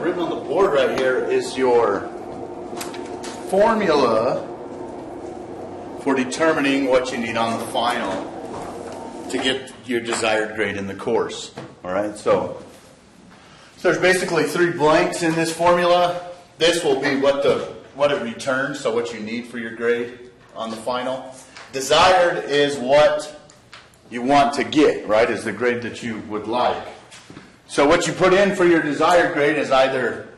written on the board right here is your formula for determining what you need on the final to get your desired grade in the course. All right, so there's basically 3 blanks in this formula. This will be what it returns, so what you need for your grade on the final. Desired is what you want to get, right, is the grade that you would like. So what you put in for your desired grade is either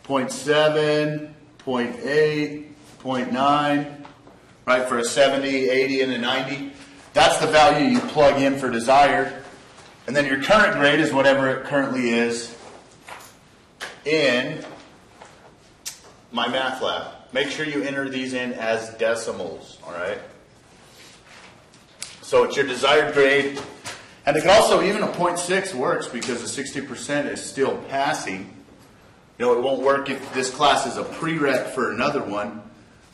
0.7, 0.8, 0.9, right, for a 70, 80, and a 90. That's the value you plug in for desired. And then your current grade is whatever it currently is in MyMathLab. Make sure you enter these in as decimals, all right? So it's your desired grade. And it can also, even a 0.6 works because the 60% is still passing. You know, it won't work if this class is a prereq for another one.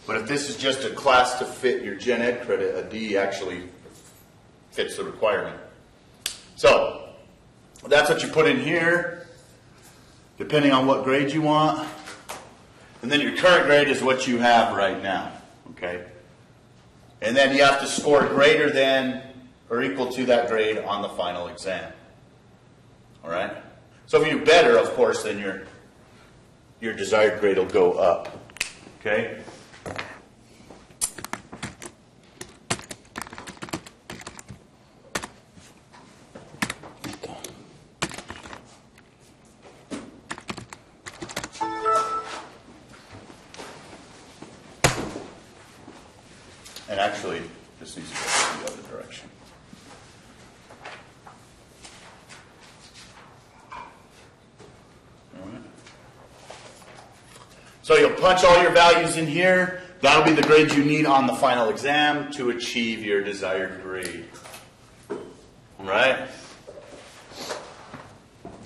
But if this is just a class to fit your gen ed credit, a D actually fits the requirement. So that's what you put in here, depending on what grade you want. And then your current grade is what you have right now, okay? And then you have to score greater than or equal to that grade on the final exam. All right? So if you do better, of course, then your desired grade will go up. Okay? And actually, this needs to go the other direction. All right. So you'll punch all your values in here. That'll be the grade you need on the final exam to achieve your desired grade. All right?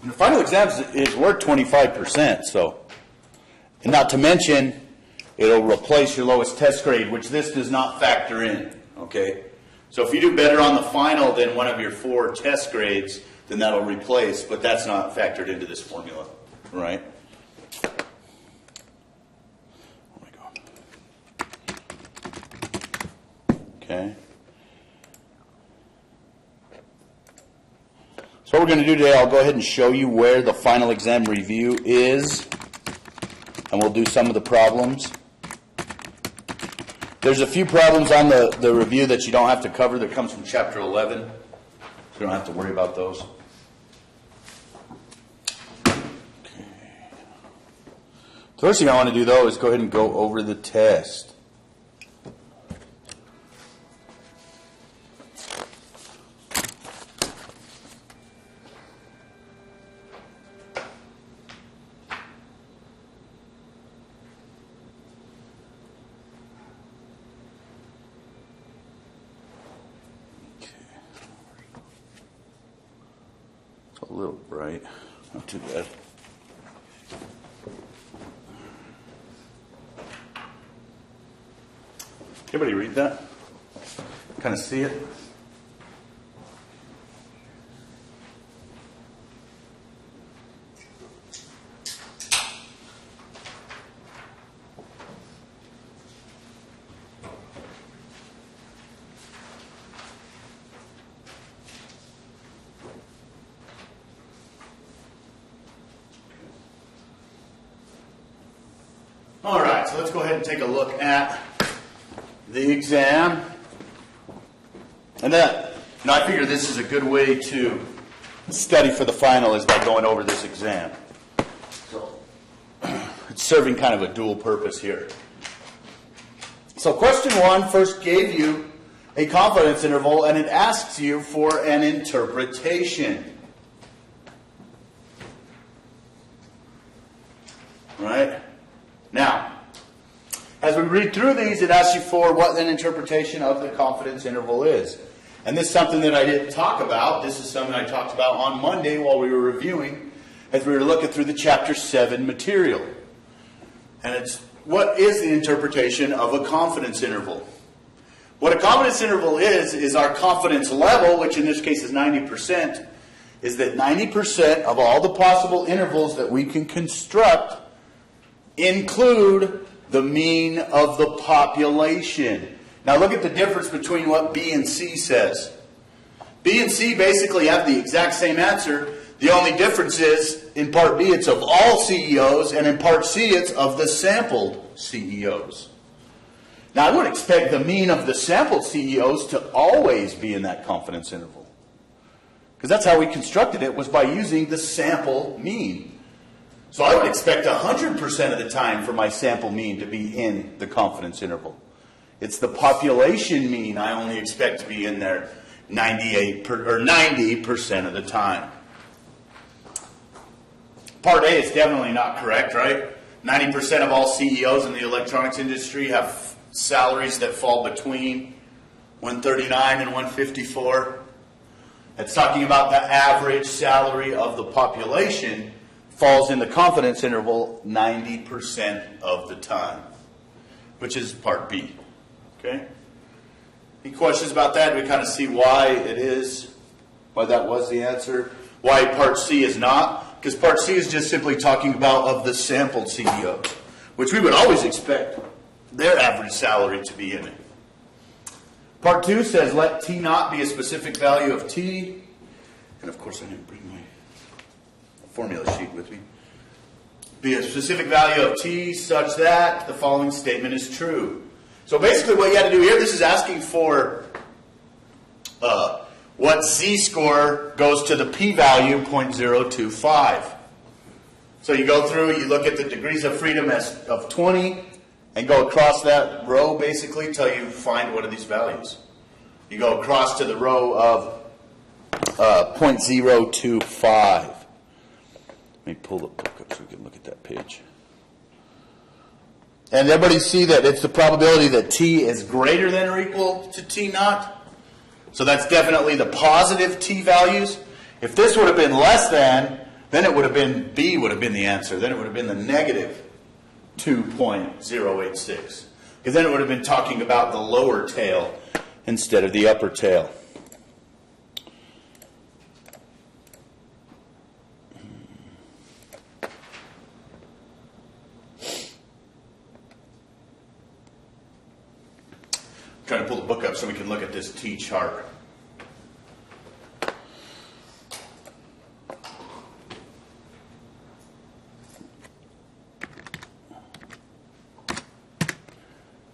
And the final exam is worth 25%, so, and not to mention, it'll replace your lowest test grade, which this does not factor in, okay? So if you do better on the final than one of your 4 test grades, then that'll replace, but that's not factored into this formula, right? Oh my God. Okay. So what we're going to do today, I'll go ahead and show you where the final exam review is, and we'll do some of the problems. There's a few problems on the review that you don't have to cover that comes from Chapter 11. So you don't have to worry about those. Okay. The first thing I want to do, though, is go ahead and go over the test. A little bright, not too bad. Everybody read that? Kind of see it? All right, so let's go ahead and take a look at the exam. And I figure this is a good way to study for the final is by going over this exam. So it's serving kind of a dual purpose here. So question 1 first gave you a confidence interval, and it asks you for an interpretation. Right? Now, as we read through these, it asks you for what an interpretation of the confidence interval is. And this is something that I didn't talk about. This is something I talked about on Monday while we were reviewing as we were looking through the Chapter 7 material. And it's, what is the interpretation of a confidence interval? What a confidence interval is our confidence level, which in this case is 90%, is that 90% of all the possible intervals that we can construct include the mean of the population. Now look at the difference between what B and C says. B and C basically have the exact same answer. The only difference is, in part B, it's of all CEOs, and in part C, it's of the sampled CEOs. Now, I would expect the mean of the sampled CEOs to always be in that confidence interval, because that's how we constructed it, was by using the sample mean. So I would expect 100% of the time for my sample mean to be in the confidence interval. It's the population mean I only expect to be in there 90% of the time. Part A is definitely not correct, right? 90% of all CEOs in the electronics industry have salaries that fall between 139 and 154. It's talking about the average salary of the population falls in the confidence interval 90% of the time, which is part B. Okay? Any questions about that? We kind of see why it is, why that was the answer. Why part C is not. Because part C is just simply talking about of the sampled CEOs, which we would always expect their average salary to be in it. Part 2 says let T naught be a specific value of T. And of course I didn't bring my formula sheet with me. Be a specific value of T such that the following statement is true. So basically what you got to do here, this is asking for what z-score goes to the p-value 0.025. So you go through, you look at the degrees of freedom of 20, and go across that row basically until you find one of these values. You go across to the row of 0.025. Let me pull the book up so we can look at that page. And everybody see that it's the probability that T is greater than or equal to T naught. So that's definitely the positive T values. If this would have been less than, then it would have been, B would have been the answer. Then it would have been the negative 2.086. Because then it would have been talking about the lower tail instead of the upper tail. Trying to pull the book up so we can look at this T chart.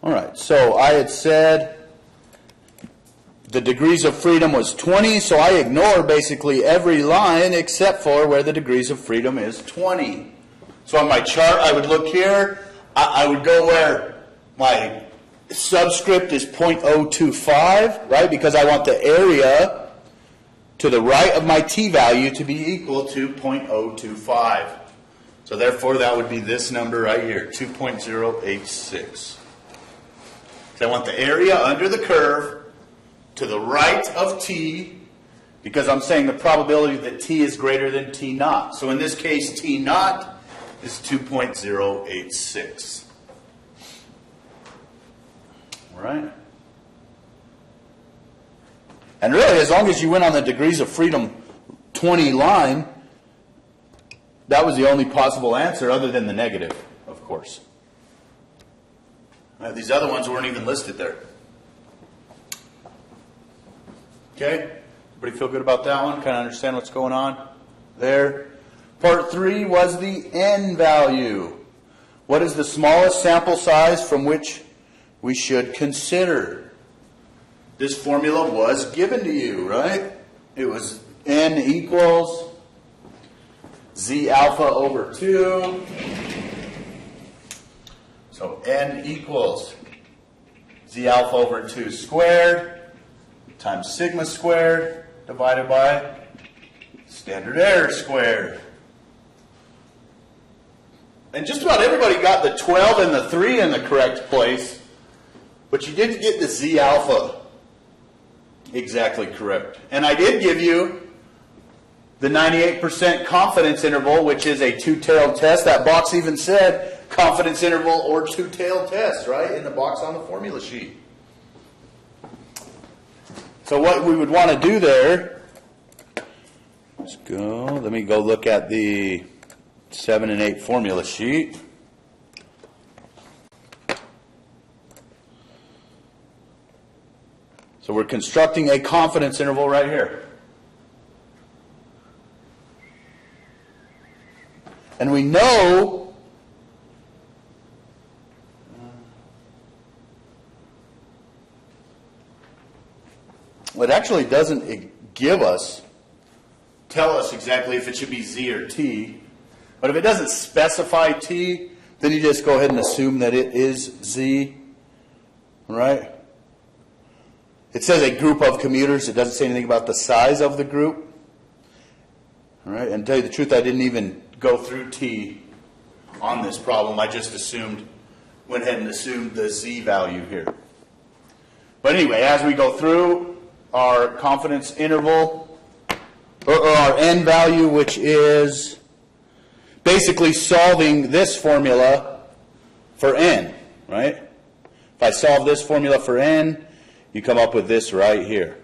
All right, so I had said the degrees of freedom was 20, so I ignore basically every line except for where the degrees of freedom is 20. So on my chart, I would look here. I would go where my subscript is 0.025, right? Because I want the area to the right of my t value to be equal to 0.025. So therefore, that would be this number right here, 2.086. So I want the area under the curve to the right of t, because I'm saying the probability that t is greater than t naught. So in this case, t naught is 2.086. Right? And really, as long as you went on the degrees of freedom 20 line, that was the only possible answer other than the negative, of course. These other ones weren't even listed there. Okay? Everybody feel good about that one? Kind of understand what's going on there? Part 3 was the n value. What is the smallest sample size from which we should consider? This formula was given to you, right? It was n equals z alpha over 2. So n equals z alpha over 2 squared times sigma squared divided by standard error squared. And just about everybody got the 12 and the 3 in the correct place, but you didn't get the z alpha exactly correct. And I did give you the 98% confidence interval, which is a two-tailed test. That box even said confidence interval or two-tailed test, right, in the box on the formula sheet. So what we would want to do there Let's go. Let me go look at the 7 and 8 formula sheet. So we're constructing a confidence interval right here. And we know it actually doesn't tell us exactly if it should be Z or T. But if it doesn't specify T, then you just go ahead and assume that it is Z, right? It says a group of commuters. It doesn't say anything about the size of the group. All right, and to tell you the truth, I didn't even go through T on this problem. I just went ahead and assumed the Z value here. But anyway, as we go through our confidence interval, or our N value, which is basically solving this formula for N, right? If I solve this formula for N, you come up with this right here.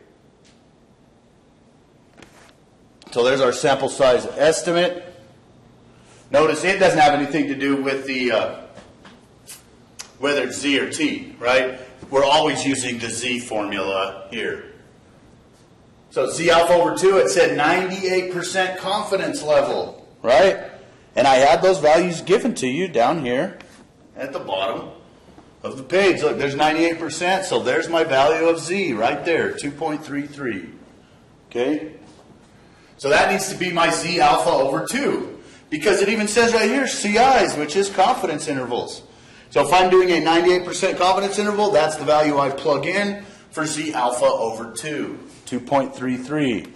So there's our sample size estimate. Notice it doesn't have anything to do with the whether it's Z or T, right? We're always using the Z formula here. So Z alpha over 2, it said 98% confidence level, right? And I had those values given to you down here at the bottom of the page. Look, there's 98%, so there's my value of Z right there, 2.33. Okay? So that needs to be my Z alpha over 2, because it even says right here CIs, which is confidence intervals. So if I'm doing a 98% confidence interval, that's the value I plug in for Z alpha over 2, 2.33.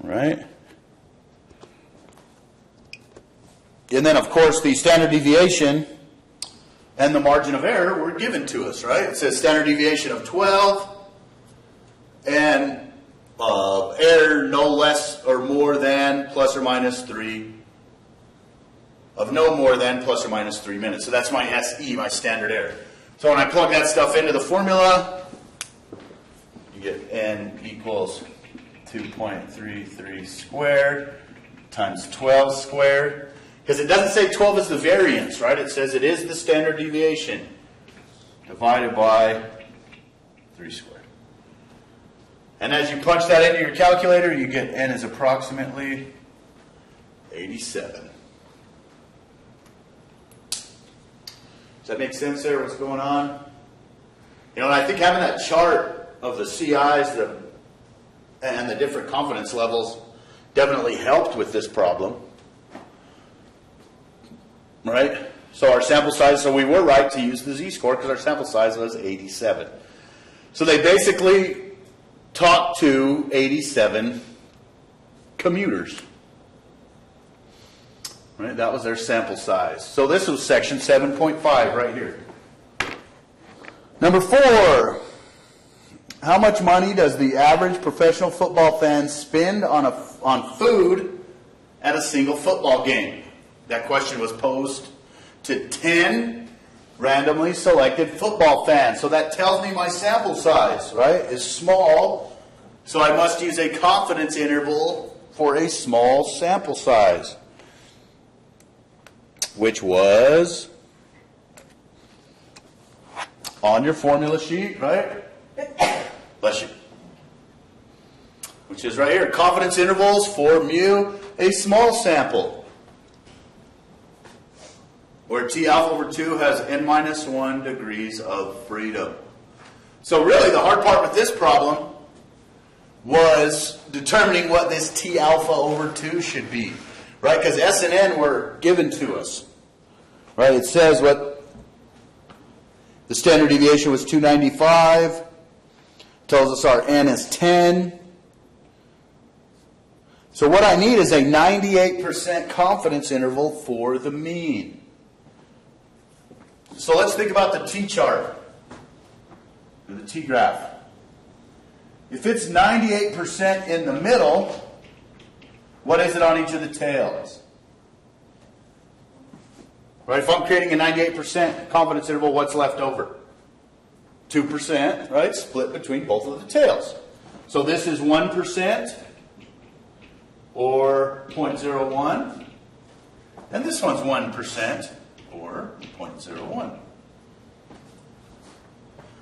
Right? And then, of course, the standard deviation and the margin of error were given to us, right? It says standard deviation of 12 and error no less or more than plus or minus 3 of no more than plus or minus 3 minutes. So that's my SE, my standard error. So when I plug that stuff into the formula, you get N equals 2.33 squared times 12 squared. Because it doesn't say 12 is the variance, right? It says it is the standard deviation divided by 3 squared. And as you punch that into your calculator, you get N is approximately 87. Does that make sense there, what's going on? You know, and I think having that chart of the CIs and the different confidence levels definitely helped with this problem. Right? So our sample size, so we were right to use the Z-score because our sample size was 87. So they basically talked to 87 commuters. Right? That was their sample size. So this was section 7.5 right here. Number 4. How much money does the average professional football fan spend on food at a single football game? That question was posed to 10 randomly selected football fans. So that tells me my sample size, right, is small. So I must use a confidence interval for a small sample size, which was on your formula sheet, right? Bless you. Which is right here. Confidence intervals for mu, a small sample, where T alpha over 2 has n minus 1 degrees of freedom. So really the hard part with this problem was determining what this T alpha over 2 should be. Right? Because S and N were given to us. Right? It says what the standard deviation was 295. Tells us our N is 10. So what I need is a 98% confidence interval for the mean. So let's think about the T-chart, or the T-graph. If it's 98% in the middle, what is it on each of the tails? Right, if I'm creating a 98% confidence interval, what's left over? 2%, right, split between both of the tails. So this is 1% or 0.01. And this one's 1% or 0.01.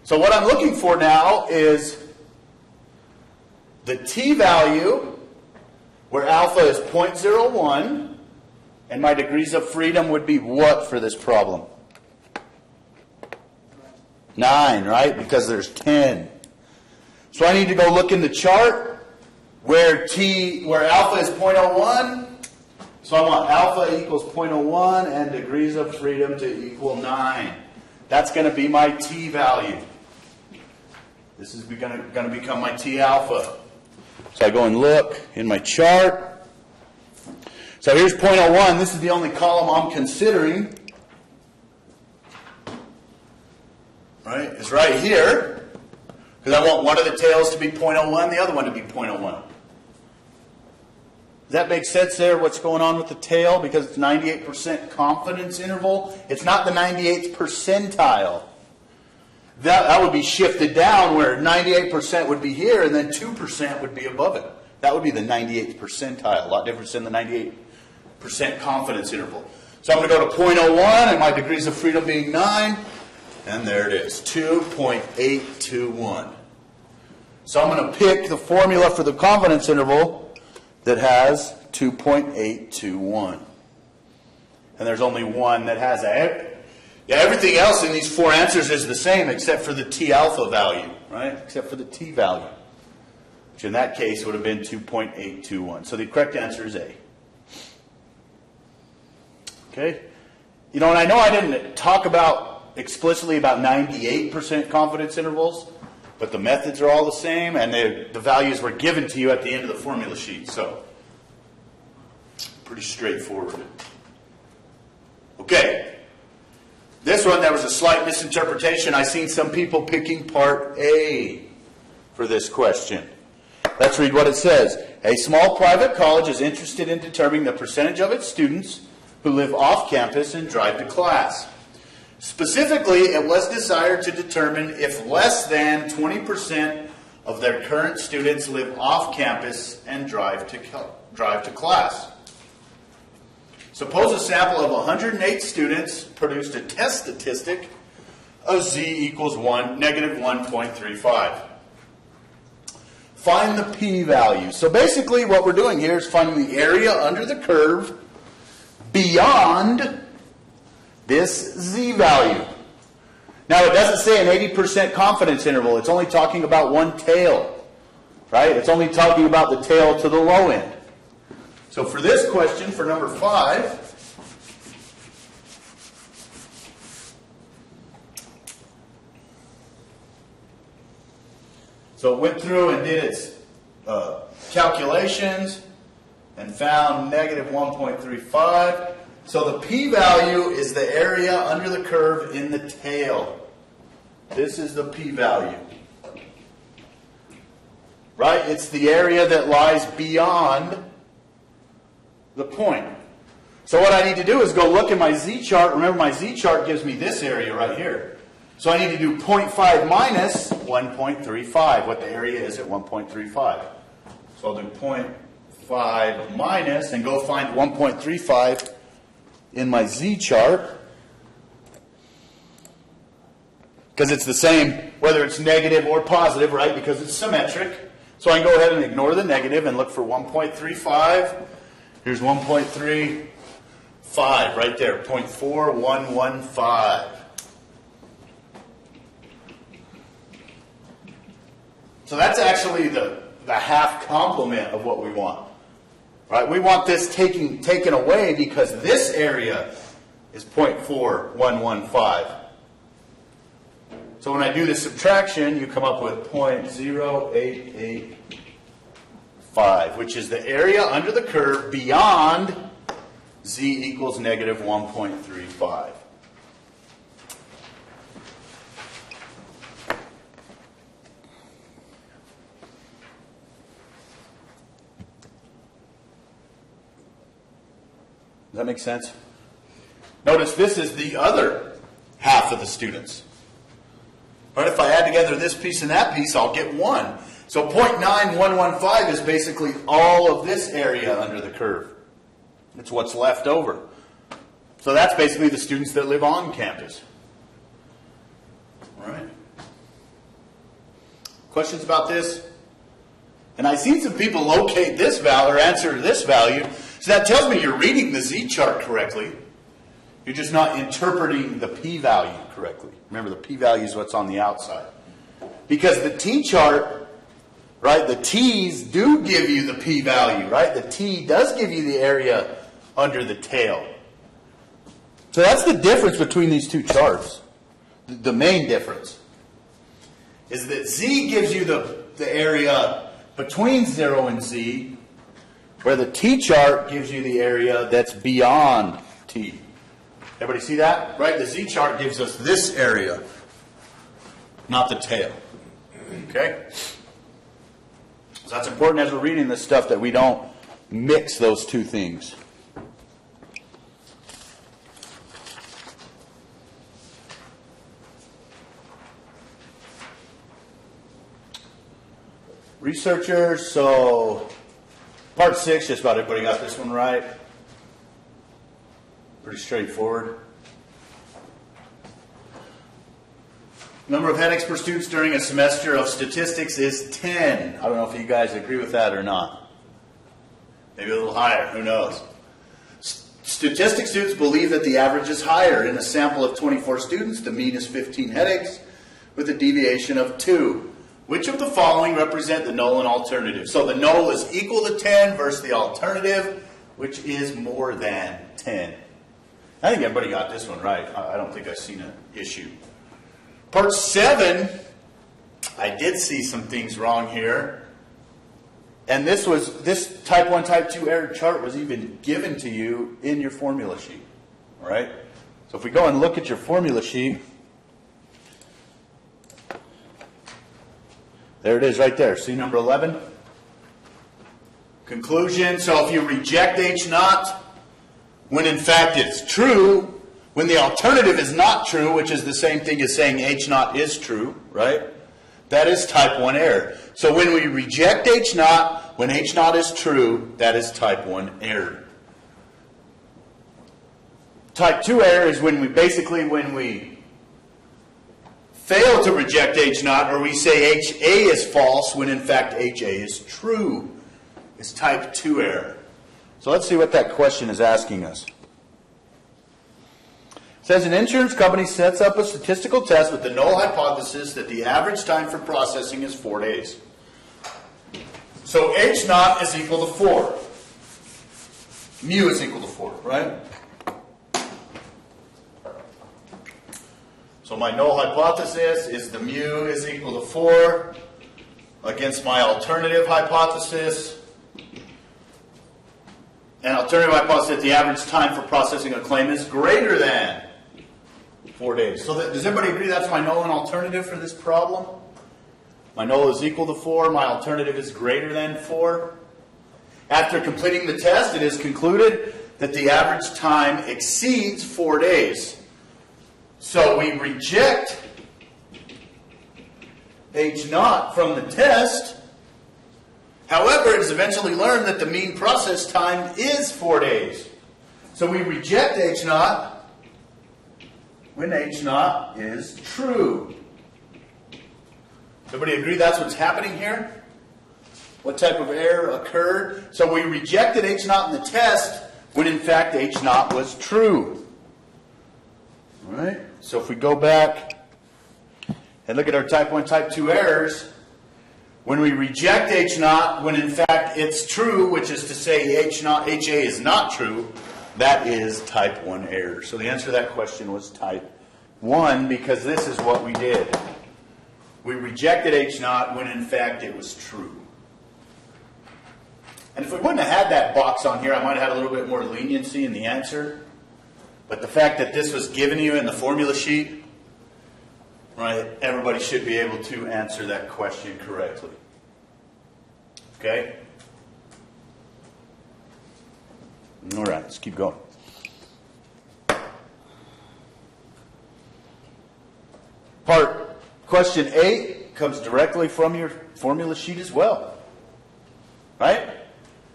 So what I'm looking for now is the t-value where alpha is 0.01, and my degrees of freedom would be what for this problem? 9, right? Because there's 10. So I need to go look in the chart where alpha is 0.01. So I want alpha equals 0.01 and degrees of freedom to equal 9. That's going to be my t-value. This is going to become my t-alpha. So I go and look in my chart. So here's 0.01. This is the only column I'm considering. Right? It's right here. Because I want one of the tails to be 0.01, the other one to be 0.01. Does that make sense there, what's going on with the tail? Because it's 98% confidence interval. It's not the 98th percentile. That would be shifted down where 98% would be here and then 2% would be above it. That would be the 98th percentile. A lot different than the 98% confidence interval. So I'm going to go to 0.01 and my degrees of freedom being 9. And there it is, 2.821. So I'm going to pick the formula for the confidence interval that has 2.821. And there's only one that has that. Yeah, everything else in these four answers is the same except for the t-alpha value, right? Except for the t value, which in that case would have been 2.821. So the correct answer is A. Okay? You know, and I know I didn't talk explicitly about 98% confidence intervals, but the methods are all the same, and the values were given to you at the end of the formula sheet. So, pretty straightforward. Okay. This one, there was a slight misinterpretation. I've seen some people picking part A for this question. Let's read what it says. A small private college is interested in determining the percentage of its students who live off campus and drive to class. Specifically, it was desired to determine if less than 20% of their current students live off campus and drive to class. Suppose a sample of 108 students produced a test statistic of z equals negative 1.35. Find the p-value. So basically what we're doing here is finding the area under the curve beyond this z value. Now it doesn't say an 80% confidence interval. It's only talking about one tail. Right? It's only talking about the tail to the low end. So for this question, for number 5, so it went through and did its calculations and found negative 1.35. So the p-value is the area under the curve in the tail. This is the p-value. Right? It's the area that lies beyond the point. So what I need to do is go look at my z-chart. Remember, my z-chart gives me this area right here. So I need to do 0.5 minus 1.35, what the area is at 1.35. So I'll do 0.5 minus and go find 1.35 in my z-chart. Because it's the same whether it's negative or positive, right? Because it's symmetric. So I can go ahead and ignore the negative and look for 1.35. Here's 1.35 right there, 0.4115. So that's actually the half complement of what we want. Right? We want this taken away because this area is 0.4115. So when I do the subtraction, you come up with 0.0885, which is the area under the curve beyond z equals negative 1.35. Does that make sense? Notice this is the other half of the students. Right, if I add together this piece and that piece, I'll get 1. So 0.9115 is basically all of this area under the curve. It's what's left over. So that's basically the students that live on campus. All right. Questions about this? And I've seen some people locate this value or answer this value. So that tells me you're reading the z-chart correctly. You're just not interpreting the p-value correctly. Remember, the p-value is what's on the outside. Because the t-chart, right, the t's do give you the p-value, right? The t does give you the area under the tail. So that's the difference between these two charts. The main difference is that z gives you the area between 0 and z, where the t-chart gives you the area that's beyond t. Everybody see that? Right? The z-chart gives us this area, not the tail. Okay? So that's important as we're reading this stuff that we don't mix those two things. Researchers, so part 6, just about everybody got this one right. Pretty straightforward. Number of headaches per student during a semester of statistics is 10. I don't know if you guys agree with that or not. Maybe a little higher, who knows. Statistics students believe that the average is higher. In a sample of 24 students, the mean is 15 headaches with a deviation of 2. Which of the following represent the null and alternative? So the null is equal to 10 versus the alternative, which is more than 10. I think everybody got this one right. I don't think I've seen an issue. Part 7, I did see some things wrong here. And this type 1, type 2 error chart was even given to you in your formula sheet. All right? So if we go and look at your formula sheet, there it is right there. See number 11? Conclusion. So if you reject H naught, when in fact it's true, when the alternative is not true, which is the same thing as saying H naught is true, right? That is type 1 error. So when we reject H naught, when H naught is true, that is type 1 error. Type 2 error is when we fail to reject H naught, or we say HA is false when in fact HA is true. It's type 2 error. So let's see what that question is asking us. It says an insurance company sets up a statistical test with the null hypothesis that the average time for processing is 4 days. So H naught is equal to 4. Mu is equal to 4, right? So my null hypothesis is the mu is equal to 4 against my alternative hypothesis. And alternative hypothesis that the average time for processing a claim is greater than 4 days. So does everybody agree that's my null and alternative for this problem? My null is equal to 4. My alternative is greater than 4. After completing the test, it is concluded that the average time exceeds 4 days. So we reject H naught from the test. However, it is eventually learned that the mean process time is 4 days. So we reject H naught when H naught is true. Everybody agree that's what's happening here? What type of error occurred? So we rejected H naught in the test when in fact H naught was true. All right? So if we go back and look at our type 1, type 2 errors, when we reject H naught, when in fact it's true, which is to say HA is not true, that is type 1 error. So the answer to that question was type 1 because this is what we did. We rejected H naught when in fact it was true. And if we wouldn't have had that box on here, I might have had a little bit more leniency in the answer. But the fact that this was given you in the formula sheet, right, everybody should be able to answer that question correctly. Okay? All right, let's keep going. Question 8. comes directly from your formula sheet as well. Right?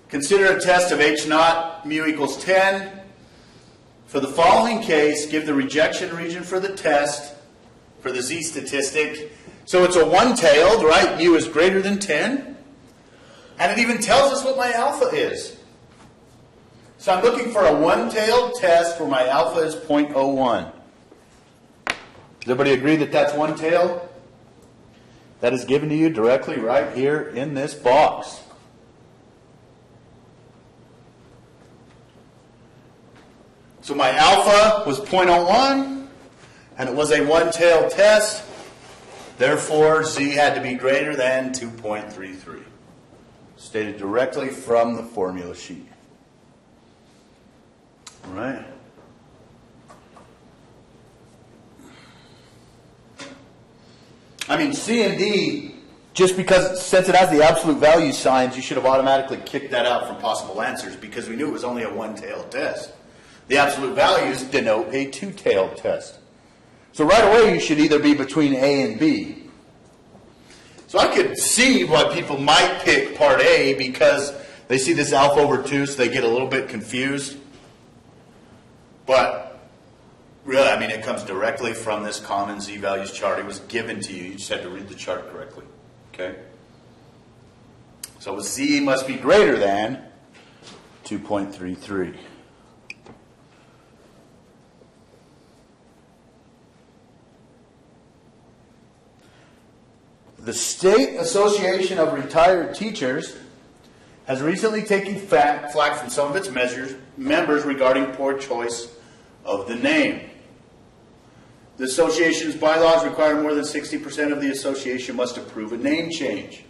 Consider a test of H naught mu equals 10. For the following case, give the rejection region for the test for the Z statistic. So it's a one-tailed, right? Mu is greater than 10. And it even tells us what my alpha is. So I'm looking for a one-tailed test where my alpha is 0.01. Does everybody agree that that's one-tailed? That is given to you directly right here in this box. So my alpha was 0.01, and it was a one-tailed test. Therefore, Z had to be greater than 2.33. Stated directly from the formula sheet. All right. I mean, C and D, just because, since it has the absolute value signs, you should have automatically kicked that out from possible answers because we knew it was only a one-tailed test. The absolute values denote a two-tailed test. So right away you should either be between A and B. So I could see why people might pick part A because they see this alpha over 2, so they get a little bit confused. But really, I mean, it comes directly from this common Z-values chart. It was given to you. You just had to read the chart correctly. Okay? So Z must be greater than 2.33. The State Association of Retired Teachers has recently taken flack from some of its members regarding poor choice of the name. The association's bylaws require more than 60% of the association must approve a name change.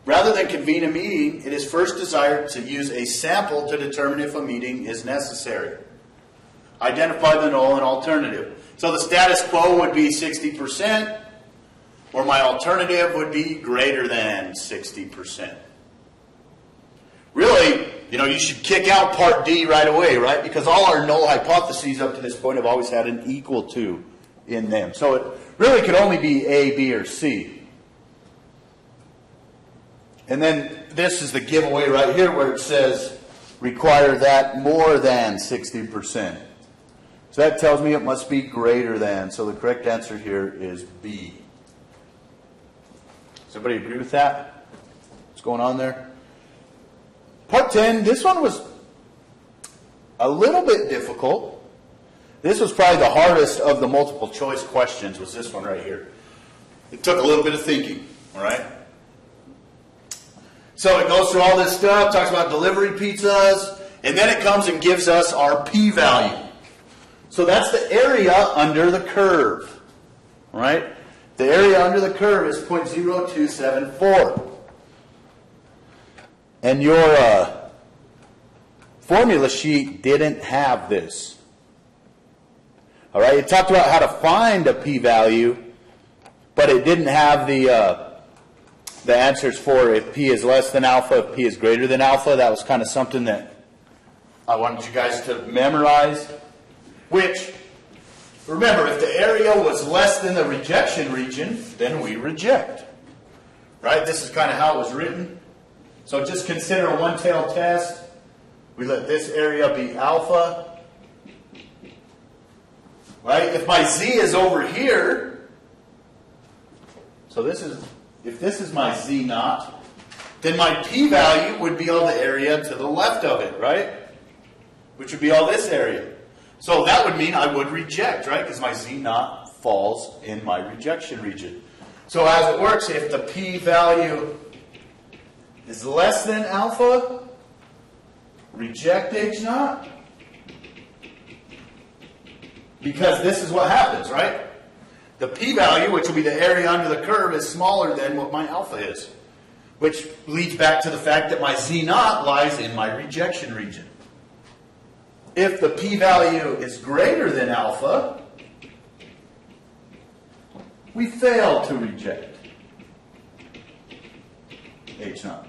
Rather than convene a meeting, it is first desired to use a sample to determine if a meeting is necessary. Identify the null and alternative. So the status quo would be 60%. Or my alternative would be greater than 60%. Really, you should kick out part D right away, right? Because all our null hypotheses up to this point have always had an equal to in them. So it really could only be A, B, or C. And then this is the giveaway right here where it says require that more than 60%. So that tells me it must be greater than. So the correct answer here is B. Does everybody agree with that? What's going on there? Part 10, this one was a little bit difficult. This was probably the hardest of the multiple choice questions, was this one right here. It took a little bit of thinking, all right? So it goes through all this stuff, talks about delivery pizzas, and then it comes and gives us our p-value. So that's the area under the curve, all right? The area under the curve is 0.0274. And your formula sheet didn't have this. All right, it talked about how to find a p-value, but it didn't have the answers for if p is less than alpha, if p is greater than alpha. That was kind of something that I wanted you guys to memorize, which... Remember, if the area was less than the rejection region, then we reject. Right? This is kind of how it was written. So just consider a one-tailed test. We let this area be alpha. Right? If my Z is over here, so if this is my Z naught, then my p-value would be all the area to the left of it, right? Which would be all this area. So that would mean I would reject, right? Because my Z naught falls in my rejection region. So as it works, if the p-value is less than alpha, reject H naught. Because this is what happens, right? The p-value, which will be the area under the curve, is smaller than what my alpha is. Which leads back to the fact that my Z naught lies in my rejection region. If the p-value is greater than alpha, we fail to reject H naught.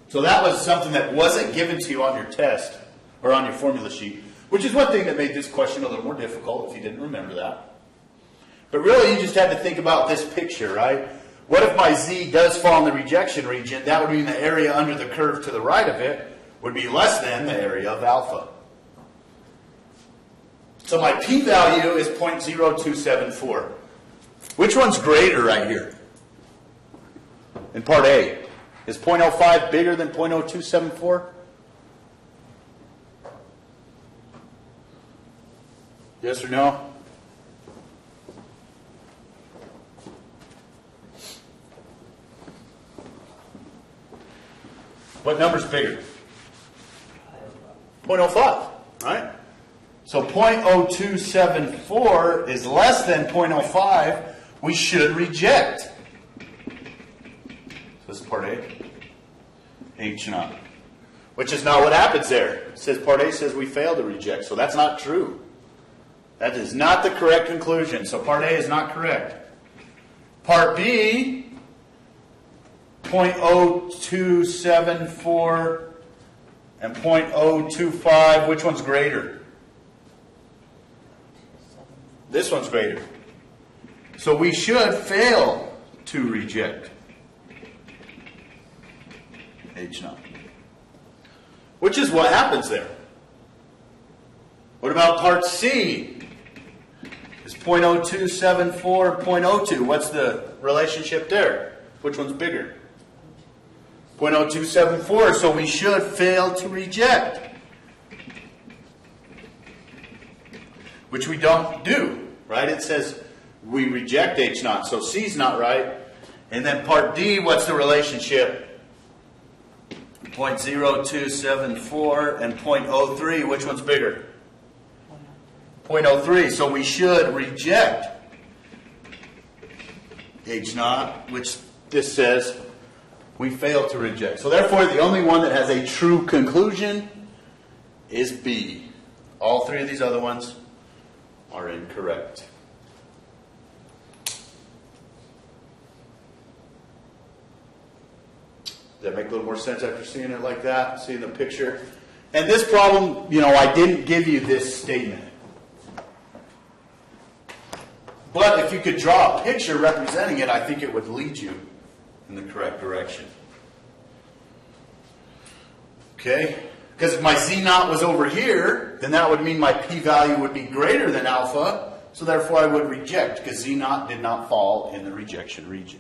So that was something that wasn't given to you on your test or on your formula sheet, which is one thing that made this question a little more difficult if you didn't remember that. But really, you just had to think about this picture, right? What if my z does fall in the rejection region? That would mean the area under the curve to the right of it would be less than the area of alpha. So my p-value is 0.0274. Which one's greater right here? In part A. Is 0.05 bigger than 0.0274? Yes or no? What number's bigger? 0.05, right? So 0.0274 is less than 0.05. We should reject. So this is part A. H naught. Which is not what happens there. It says part A says we fail to reject. So that's not true. That is not the correct conclusion. So part A is not correct. Part B, 0.0274 and 0.025, which one's greater? This one's greater. So we should fail to reject H naught. Which is what happens there. What about part C? It's 0.0274 and 0.02. What's the relationship there? Which one's bigger? 0.0274, so we should fail to reject. Which we don't do, right? It says we reject H naught, so C's not right. And then part D, what's the relationship? 0.0274 and 0.03, which one's bigger? 0.03, so we should reject H naught, which this says we fail to reject. So therefore, the only one that has a true conclusion is B. All three of these other ones are incorrect. Does that make a little more sense after seeing it like that, seeing the picture? And this problem, I didn't give you this statement. But if you could draw a picture representing it, I think it would lead you in the correct direction. Okay? Because if my Z naught was over here, then that would mean my p-value would be greater than alpha, so therefore I would reject, because Z naught did not fall in the rejection region.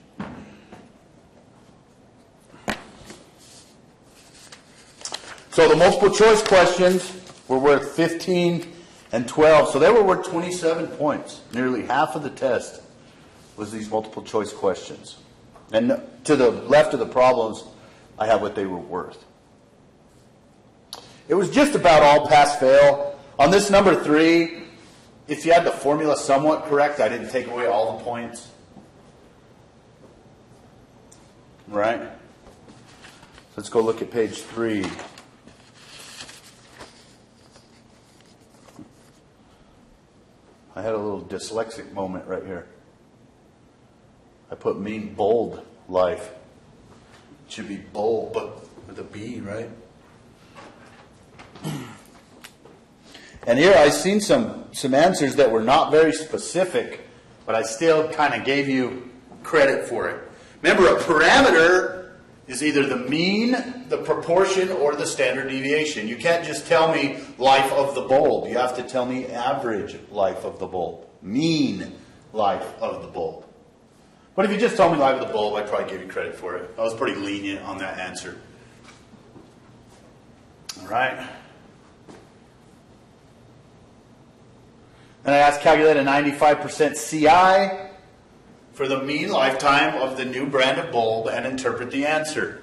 So the multiple choice questions were worth 15 and 12. So they were worth 27 points. Nearly half of the test was these multiple choice questions. And to the left of the problems, I have what they were worth. It was just about all pass-fail. On this number 3, if you had the formula somewhat correct, I didn't take away all the points. Right? Let's go look at page 3. I had a little dyslexic moment right here. I put mean bold life. It should be bold, but with a B, right? And here I've seen some answers that were not very specific, but I still kind of gave you credit for it. Remember, a parameter is either the mean, the proportion, or the standard deviation. You can't just tell me life of the bulb. You have to tell me average life of the bulb, mean life of the bulb. But if you just told me life of the bulb, I'd probably give you credit for it. I was pretty lenient on that answer. All right. And I asked calculate a 95% CI for the mean lifetime of the new brand of bulb and interpret the answer.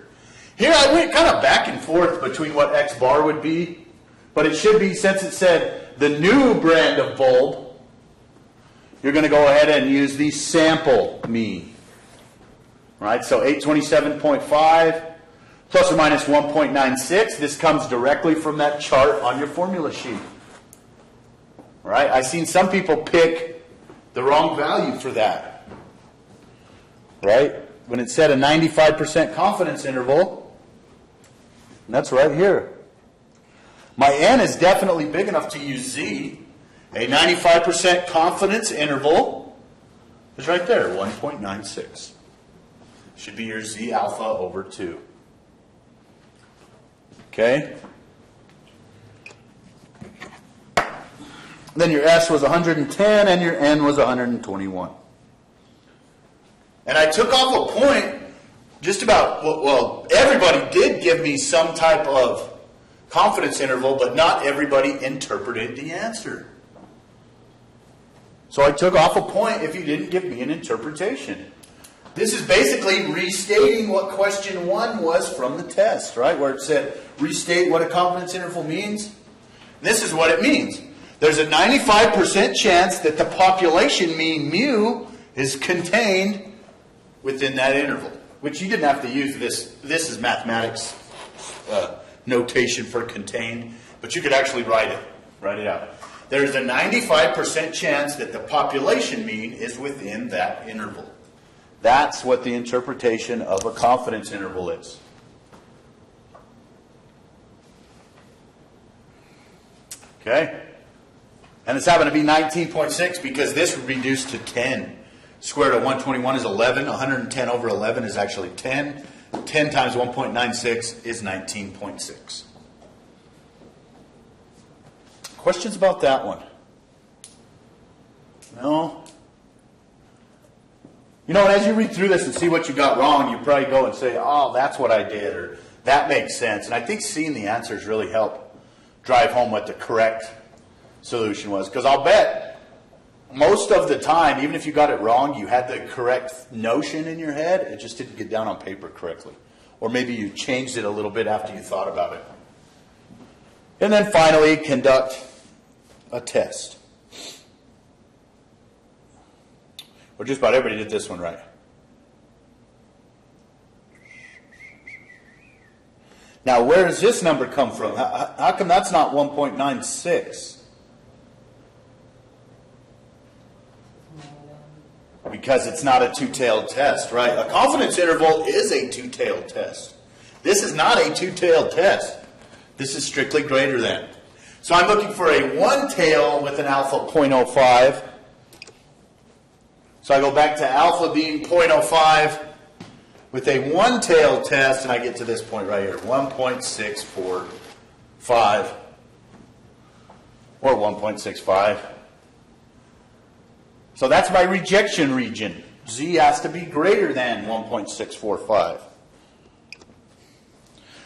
Here I went kind of back and forth between what X bar would be, but it should be, since it said the new brand of bulb, you're going to go ahead and use the sample mean. Right, so 827.5 plus or minus 1.96. This comes directly from that chart on your formula sheet. Right, I've seen some people pick the wrong value for that. Right? When it said a 95% confidence interval, and that's right here. My N is definitely big enough to use Z. A 95% confidence interval is right there, 1.96. Should be your Z alpha over 2. Okay? Then your S was 110 and your N was 121. And I took off a point just about, well, everybody did give me some type of confidence interval, but not everybody interpreted the answer. So I took off a point if you didn't give me an interpretation. This is basically restating what question 1 was from the test, right? Where it said, restate what a confidence interval means. This is what it means. There's a 95% chance that the population mean mu is contained within that interval. Which you didn't have to use this. This is mathematics notation for contained. But you could actually write it out. There's a 95% chance that the population mean is within that interval. That's what the interpretation of a confidence interval is. Okay? And it's happened to be 19.6 because this reduced to 10. Square root of 121 is 11. 110 over 11 is actually 10. 10 times 1.96 is 19.6. Questions about that one? No? You know, as you read through this and see what you got wrong, you probably go and say, oh, that's what I did, or that makes sense. And I think seeing the answers really help drive home what the correct solution was. Because I'll bet most of the time, even if you got it wrong, you had the correct notion in your head. It just didn't get down on paper correctly. Or maybe you changed it a little bit after you thought about it. And then finally, conduct a test. Well, just about everybody did this one right. Now, where does this number come from? How come that's not 1.96? Because it's not a two-tailed test, right? A confidence interval is a two-tailed test. This is not a two-tailed test. This is strictly greater than. So I'm looking for a one-tail with an alpha 0.05. So I go back to alpha being 0.05 with a one-tailed test, and I get to this point right here, 1.645 or 1.65. So that's my rejection region. Z has to be greater than 1.645.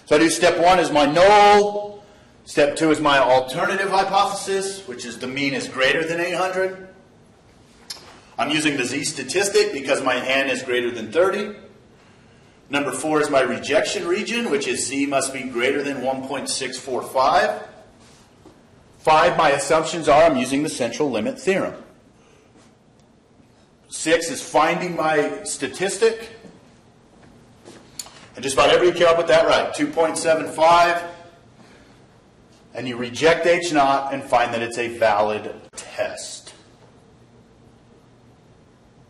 So I do step 1 is my null. Step 2 is my alternative hypothesis, which is the mean is greater than 800. I'm using the Z statistic because my N is greater than 30. Number 4 is my rejection region, which is Z must be greater than 1.645. 5, my assumptions are I'm using the central limit theorem. 6 is finding my statistic. And just about everybody came up with that right. 2.75. And you reject H naught and find that it's a valid test.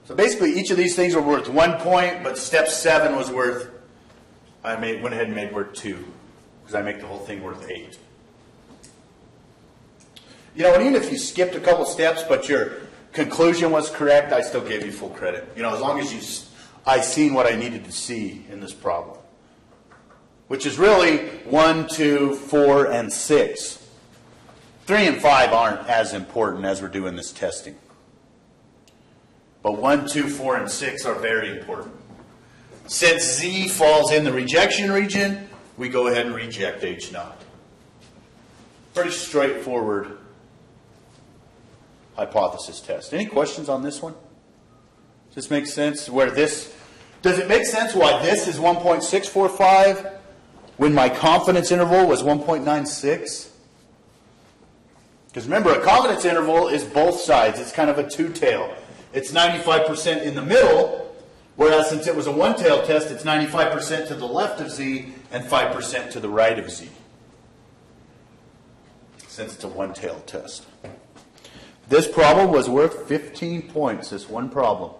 So basically each of these things were worth 1 point, but step 7 was worth, went ahead and made worth 2. Because I make the whole thing worth 8. You know, and even if you skipped a couple steps, but your conclusion was correct, I still gave you full credit. You know, as long as I seen what I needed to see in this problem. Which is really 1, 2, 4, and 6. 3 and 5 aren't as important as we're doing this testing. But 1, 2, 4, and 6 are very important. Since Z falls in the rejection region, we go ahead and reject H naught. Pretty straightforward hypothesis test. Any questions on this one? Does this make sense? Does it make sense why this is 1.645 when my confidence interval was 1.96? Because remember, a confidence interval is both sides. It's kind of a two-tail. It's 95% in the middle, whereas since it was a one-tail test, it's 95% to the left of Z and 5% to the right of Z. Since it's a one-tail test. This problem was worth 15 points, this one problem.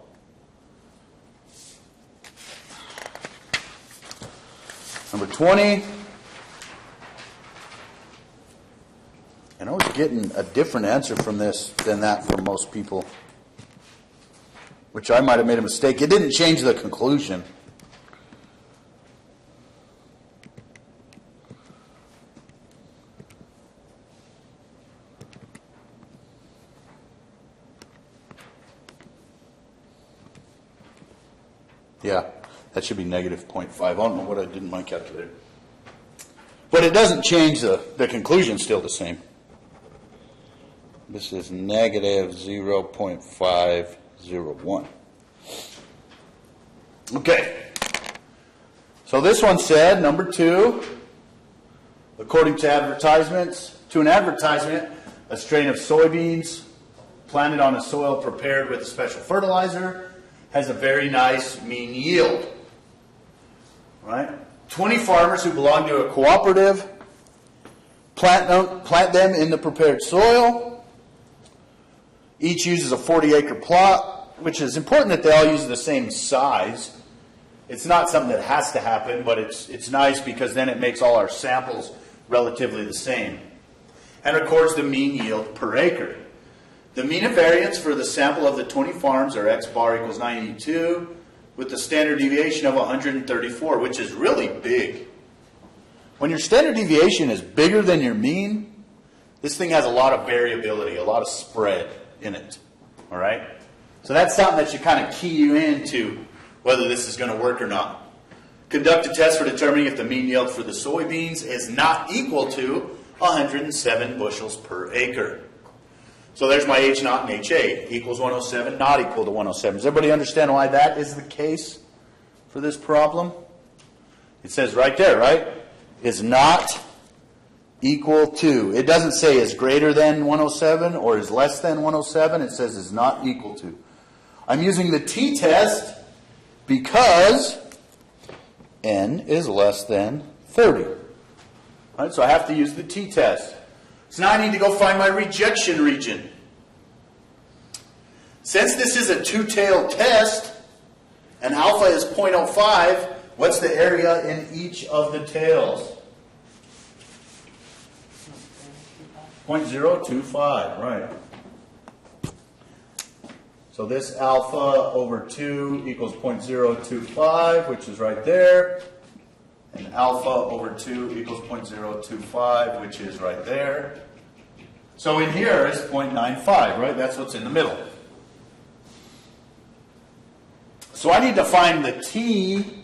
Number 20. And I was getting a different answer from this than that from most people. which I might have made a mistake. It didn't change the conclusion. Yeah, that should be negative 0.5. I don't know what I did in my calculator. But it doesn't change the conclusion, still the same. This is negative 0.501. Okay. So this one said, number 2, according to advertisements, to an advertisement, a strain of soybeans planted on a soil prepared with a special fertilizer has a very nice mean yield. Right? 20 farmers who belong to a cooperative plant them in the prepared soil. Each uses a 40-acre plot, which is important that they all use the same size. It's not something that has to happen, but it's nice because then it makes all our samples relatively the same. And records the mean yield per acre. The mean of variance for the sample of the 20 farms are X bar equals 92, with the standard deviation of 134, which is really big. When your standard deviation is bigger than your mean, this thing has a lot of variability, a lot of spread in it. All right? So that's something that should kind of key you into whether this is going to work or not. Conduct a test for determining if the mean yield for the soybeans is not equal to 107 bushels per acre. So there's my H naught and HA equals 107, not equal to 107. Does everybody understand why that is the case for this problem? It says right there, right? Is not equal to. It doesn't say is greater than 107 or is less than 107. It says is not equal to. I'm using the t-test because n is less than 30. All right, so I have to use the t-test. So now I need to go find my rejection region. Since this is a two-tailed test, and alpha is 0.05, what's the area in each of the tails? 0.025, right. So this alpha over 2 equals 0.025, which is right there. And alpha over 2 equals 0.025, which is right there. So in here is 0.95, right? That's what's in the middle. So I need to find the t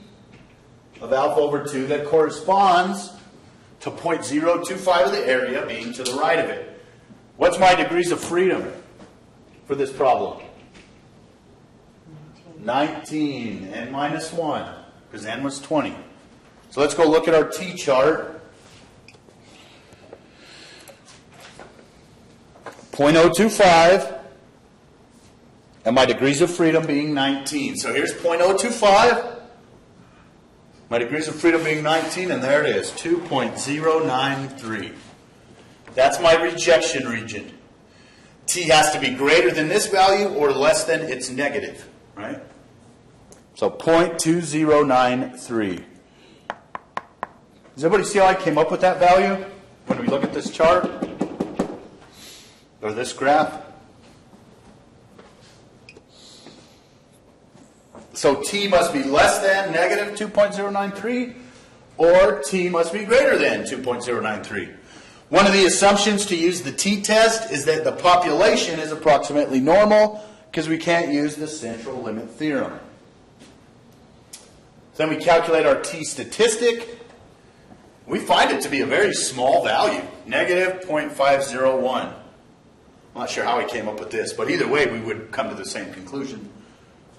of alpha over 2 that corresponds to 0.025 of the area being to the right of it. What's my degrees of freedom for this problem? 19, n minus 1, because n was 20. So let's go look at our t-chart. 0.025, and my degrees of freedom being 19. So here's 0.025, my degrees of freedom being 19, and there it is, 2.093. That's my rejection region. T has to be greater than this value or less than its negative, right? So 0.2093. Does everybody see how I came up with that value when we look at this chart or this graph? So t must be less than negative 2.093 or t must be greater than 2.093. One of the assumptions to use the t-test is that the population is approximately normal because we can't use the central limit theorem. Then we calculate our t-statistic. We find it to be a very small value, negative 0.501. I'm not sure how he came up with this, but either way we would come to the same conclusion.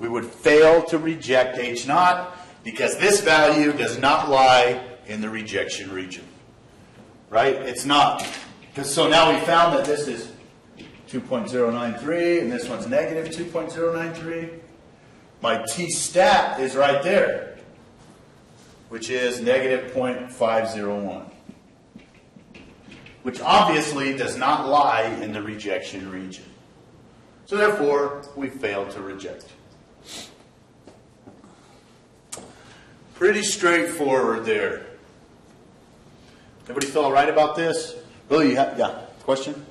We would fail to reject H naught because this value does not lie in the rejection region. Right? It's not. So now we found that this is 2.093 and this one's negative 2.093. My t-stat is right there, which is negative 0.501, which obviously does not lie in the rejection region. So therefore, we failed to reject. Pretty straightforward there. Everybody feel all right about this? Really? Yeah. Question?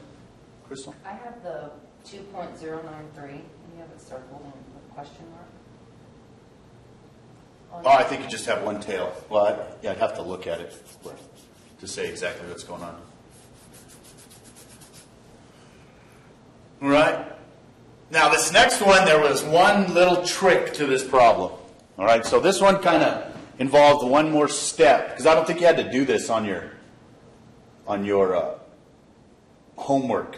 Crystal? I have the 2.093, and you have it circled in with question mark? Oh, I think you just have one tail. Well, yeah, I'd have to look at it to say exactly what's going on. All right. Now, this next one, there was one little trick to this problem. All right, so this one kind of involved one more step, because I don't think you had to do this on your homework.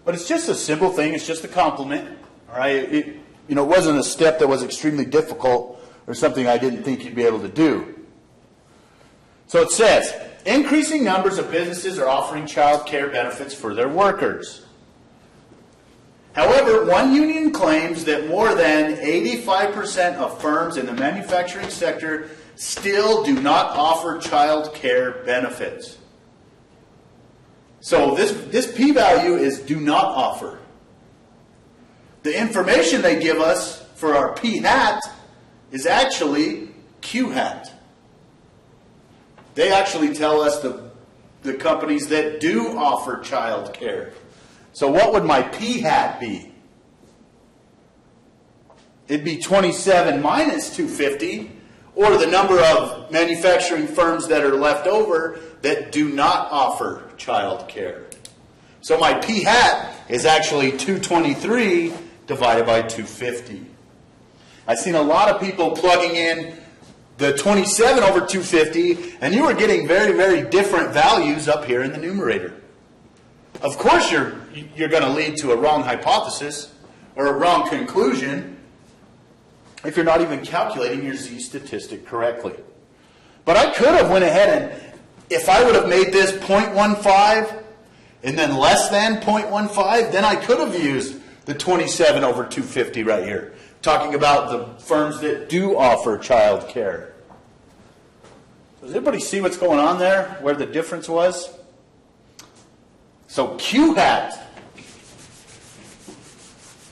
But it's just a simple thing. It's just a complement. All right, it wasn't a step that was extremely difficult or something I didn't think you'd be able to do. So it says, increasing numbers of businesses are offering child care benefits for their workers. However, one union claims that more than 85% of firms in the manufacturing sector still do not offer child care benefits. So this p-value is do not offer. The information they give us for our p-hat is actually q-hat. They actually tell us the companies that do offer child care. So what would my p-hat be? It'd be 27 minus 250, or the number of manufacturing firms that are left over that do not offer child care. So my p-hat is actually 223 divided by 250. I've seen a lot of people plugging in the 27 over 250, and you are getting very, very different values up here in the numerator. Of course, you're going to lead to a wrong hypothesis or a wrong conclusion if you're not even calculating your z statistic correctly. But I could have went ahead and, if I would have made this 0.15 and then less than 0.15, then I could have used the 27 over 250 right here, talking about the firms that do offer child care. Does everybody see what's going on there, where the difference was? So q-hat.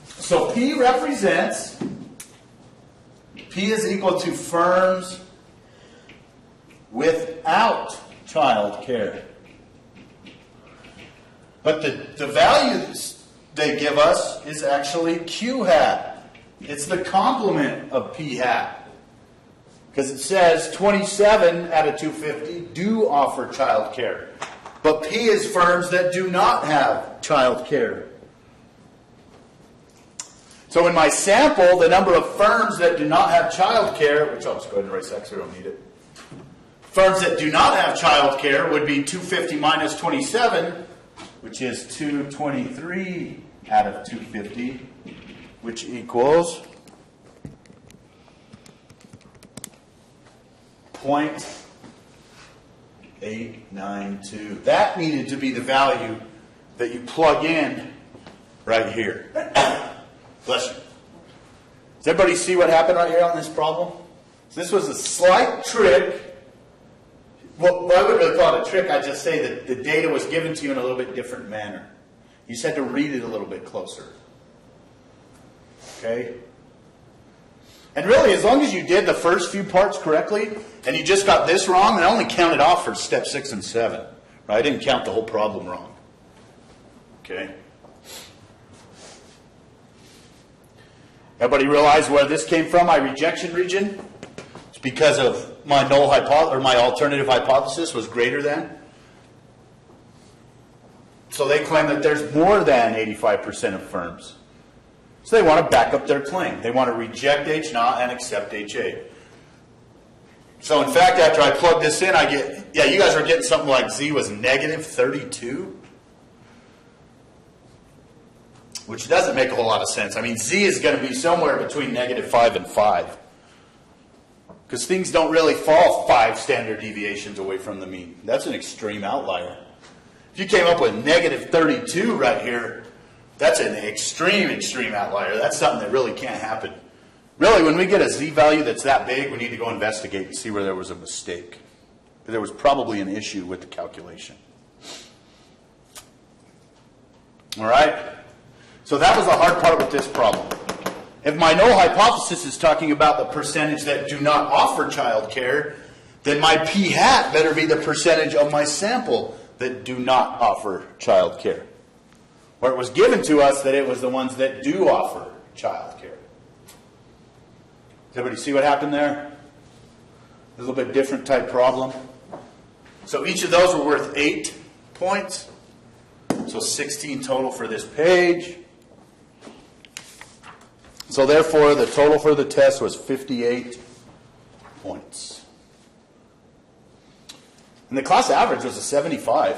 So P represents, P is equal to firms without child care. But the values they give us is actually q-hat. It's the complement of p-hat. Because it says 27 out of 250 do offer child care. But P is firms that do not have child care. So in my sample, the number of firms that do not have child care, which I'll just go ahead and erase that because we don't need it. Firms that do not have child care would be 250 minus 27, which is 223 out of 250, which equals 0.892. That needed to be the value that you plug in right here. Bless you. Does everybody see what happened right here on this problem? So this was a slight trick. Well, I wouldn't really call it a trick. I'd just say that the data was given to you in a little bit different manner. You just had to read it a little bit closer. Okay? And really, as long as you did the first few parts correctly, and you just got this wrong, I only counted off for step 6 and 7. Right? I didn't count the whole problem wrong. Okay? Everybody realize where this came from, my rejection region? It's because of my null hypothesis, or my alternative hypothesis was greater than. So they claim that there's more than 85% of firms. So they want to back up their claim. They want to reject H naught and accept HA. So in fact, after I plug this in, I get, you guys are getting something like Z was negative 32. Which doesn't make a whole lot of sense. I mean, Z is going to be somewhere between negative 5 and 5. Because things don't really fall 5 standard deviations away from the mean. That's an extreme outlier. If you came up with negative 32 right here, that's an extreme outlier. That's something that really can't happen. Really, when we get a Z value that's that big, we need to go investigate and see where there was a mistake. There was probably an issue with the calculation. All right? So that was the hard part with this problem. If my null hypothesis is talking about the percentage that do not offer child care, then my p-hat better be the percentage of my sample that do not offer child care. Or it was given to us that it was the ones that do offer childcare. Does everybody see what happened there? A little bit different type problem. So each of those were worth 8 points. So 16 total for this page. So therefore, the total for the test was 58 points. And the class average was a 75,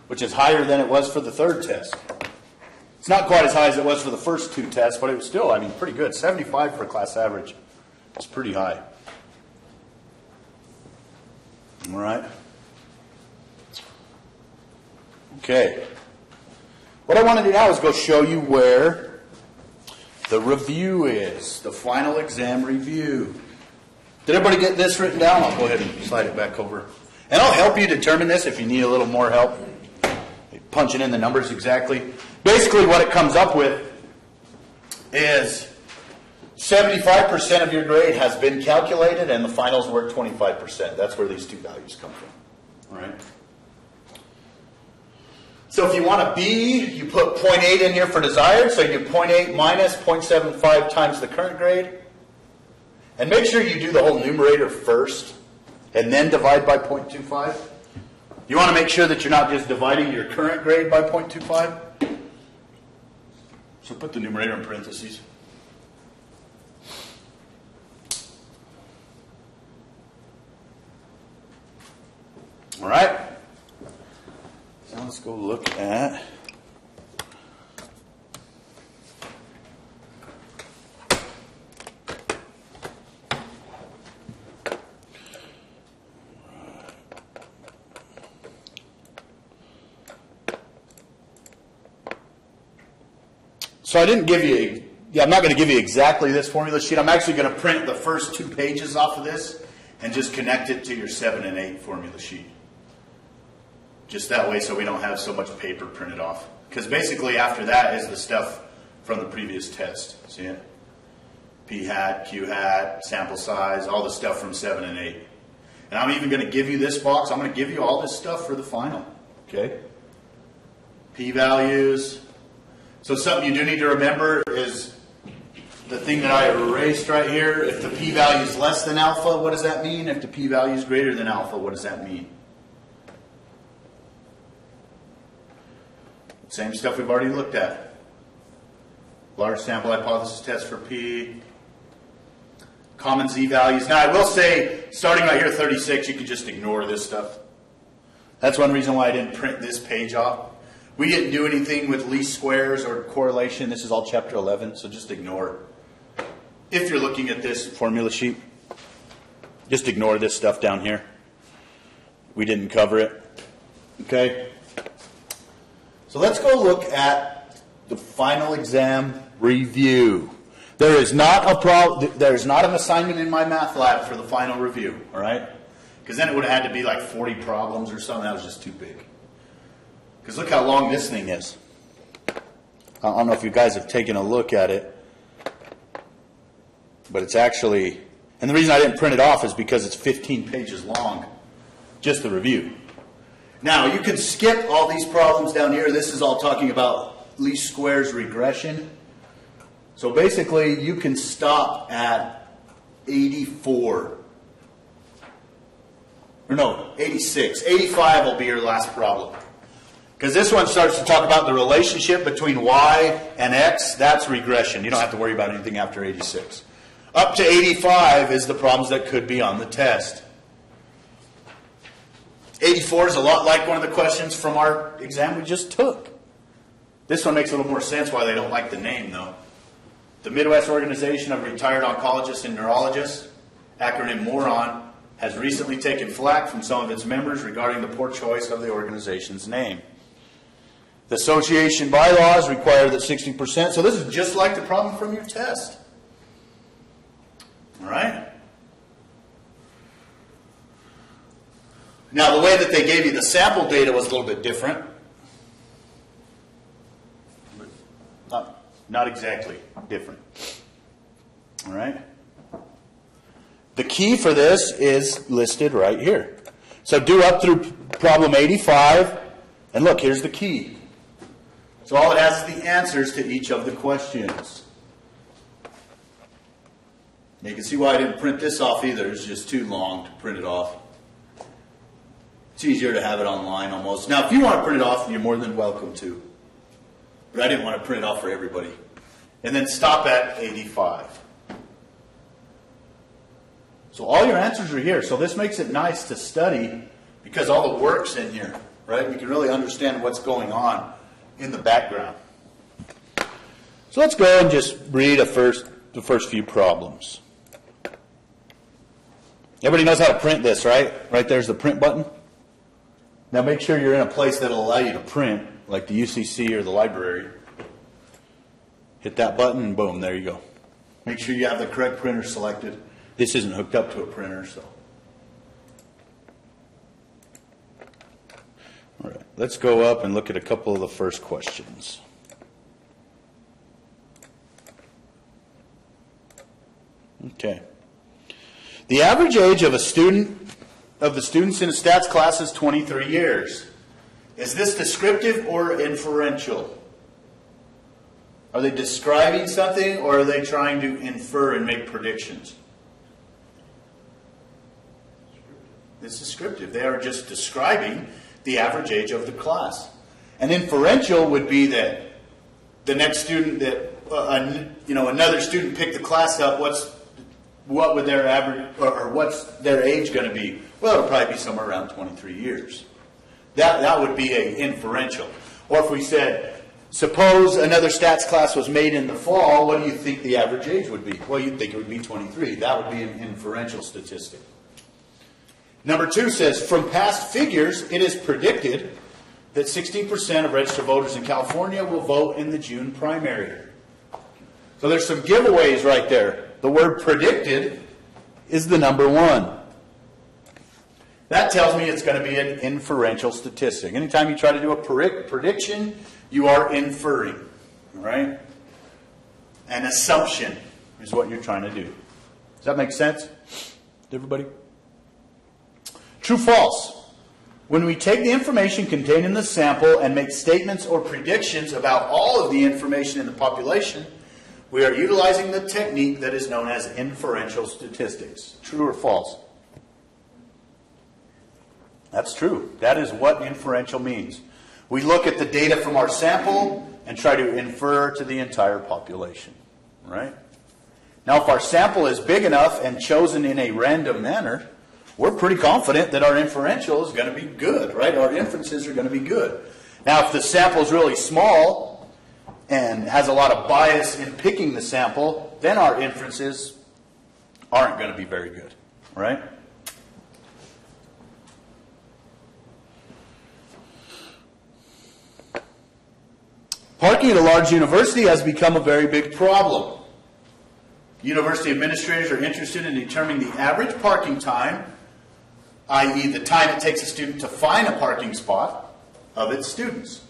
which is higher than it was for the third test. It's not quite as high as it was for the first 2 tests, but it was still, pretty good. 75 for class average is pretty high. All right. Okay. What I want to do now is go show you where the review is, the final exam review. Did everybody get this written down? I'll go ahead and slide it back over. And I'll help you determine this if you need a little more help punching in the numbers exactly. Basically what it comes up with is 75% of your grade has been calculated and the finals were at 25%. That's where these 2 values come from. All right. So if you want a B, you put 0.8 in here for desired. So you do 0.8 minus 0.75 times the current grade. And make sure you do the whole numerator first and then divide by 0.25. You want to make sure that you're not just dividing your current grade by 0.25. So put the numerator in parentheses. All right. Now let's go look at so I didn't give you, I'm not going to give you exactly this formula sheet. I'm actually going to print the first 2 pages off of this and just connect it to your 7 and 8 formula sheet. Just that way so we don't have so much paper printed off. Because basically after that is the stuff from the previous test. See it? P hat, Q hat, sample size, all the stuff from 7 and 8. And I'm even going to give you this box. I'm going to give you all this stuff for the final. Okay? P-values. So something you do need to remember is the thing that I erased right here. If the p-value is less than alpha, what does that mean? If the p-value is greater than alpha, what does that mean? Same stuff we've already looked at. Large sample hypothesis test for P. Common z-values. Now I will say, starting right here at 36, you can just ignore this stuff. That's one reason why I didn't print this page off. We didn't do anything with least squares or correlation. This is all chapter 11, so just ignore it. If you're looking at this formula sheet, just ignore this stuff down here. We didn't cover it. Okay? So let's go look at the final exam review. There is not an assignment in my math lab for the final review, all right? Because then it would have had to be like 40 problems or something. That was just too big. Because look how long this thing is. I don't know if you guys have taken a look at it. But it's actually, and the reason I didn't print it off is because it's 15 pages long. Just the review. Now, you can skip all these problems down here. This is all talking about least squares regression. So basically, you can stop at 84. Or no, 86. 85 will be your last problem. Because this one starts to talk about the relationship between y and x. That's regression. You don't have to worry about anything after 86. Up to 85 is the problems that could be on the test. 84 is a lot like one of the questions from our exam we just took. This one makes a little more sense why they don't like the name, though. The Midwest Organization of Retired Oncologists and Neurologists, acronym MORON, has recently taken flack from some of its members regarding the poor choice of the organization's name. The association bylaws require that 60%, so this is just like the problem from your test. All right? Now, the way that they gave you the sample data was a little bit different. Not exactly different. All right? The key for this is listed right here. So do up through problem 85, and look, here's the key. So all it has is the answers to each of the questions. You can see why I didn't print this off either. It's just too long to print it off. It's easier to have it online almost. Now, if you want to print it off, you're more than welcome to. But I didn't want to print it off for everybody. And then stop at 85. So all your answers are here. So this makes it nice to study because all the work's in here, right? You can really understand what's going on in the background. So let's go and just read the first few problems. Everybody knows how to print this, right? Right there's the print button. Now make sure you're in a place that'll allow you to print, like the UCC or the library. Hit that button and boom, there you go. Make sure you have the correct printer selected. This isn't hooked up to a printer, so. All right, let's go up and look at a couple of the first questions. Okay. The average age of the students in a stats class is 23 years. Is this descriptive or inferential? Are they describing something or are they trying to infer and make predictions? It's descriptive. They are just describing the average age of the class. And inferential would be that the next student that, another student picked the class up, what would their average, or what's their age going to be? Well, it'll probably be somewhere around 23 years. That would be an inferential. Or if we said, suppose another stats class was made in the fall, what do you think the average age would be? Well, you'd think it would be 23. That would be an inferential statistic. Number 2 says, from past figures, it is predicted that 16% of registered voters in California will vote in the June primary. So there's some giveaways right there. The word predicted is the number 1. That tells me it's going to be an inferential statistic. Anytime you try to do a prediction, you are inferring, all right? An assumption is what you're trying to do. Does that make sense to everybody? True, false. When we take the information contained in the sample and make statements or predictions about all of the information in the population, we are utilizing the technique that is known as inferential statistics. True or false? That's true. That is what inferential means. We look at the data from our sample and try to infer to the entire population, right? Now, if our sample is big enough and chosen in a random manner, we're pretty confident that our inferential is going to be good, right? Our inferences are going to be good. Now, if the sample is really small and has a lot of bias in picking the sample, then our inferences aren't going to be very good, right? Parking at a large university has become a very big problem. University administrators are interested in determining the average parking time, i.e. the time it takes a student to find a parking spot, of its students.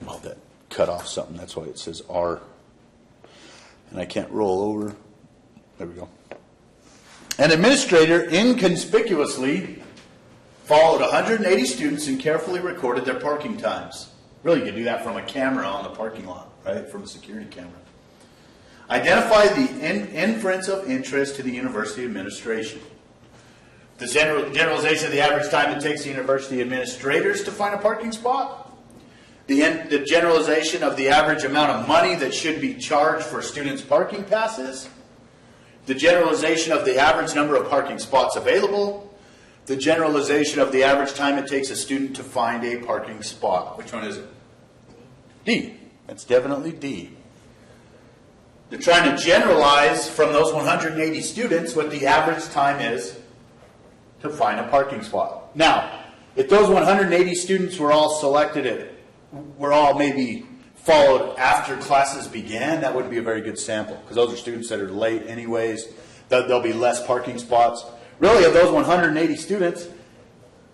Well, that cut off something. That's why it says R. And I can't roll over. There we go. An administrator inconspicuously followed 180 students and carefully recorded their parking times. Really, you can do that from a camera on the parking lot, right? From a security camera. Identify the inference of interest to the university administration. The generalization of the average time it takes the university administrators to find a parking spot. The generalization of the average amount of money that should be charged for students' parking passes. The generalization of the average number of parking spots available. The generalization of the average time it takes a student to find a parking spot. Which one is it? D. That's definitely D. They're trying to generalize from those 180 students what the average time is to find a parking spot. Now, if those 180 students were all selected, were all maybe followed after classes began, that wouldn't be a very good sample because those are students that are late anyways. There'll be less parking spots. Really, of those 180 students,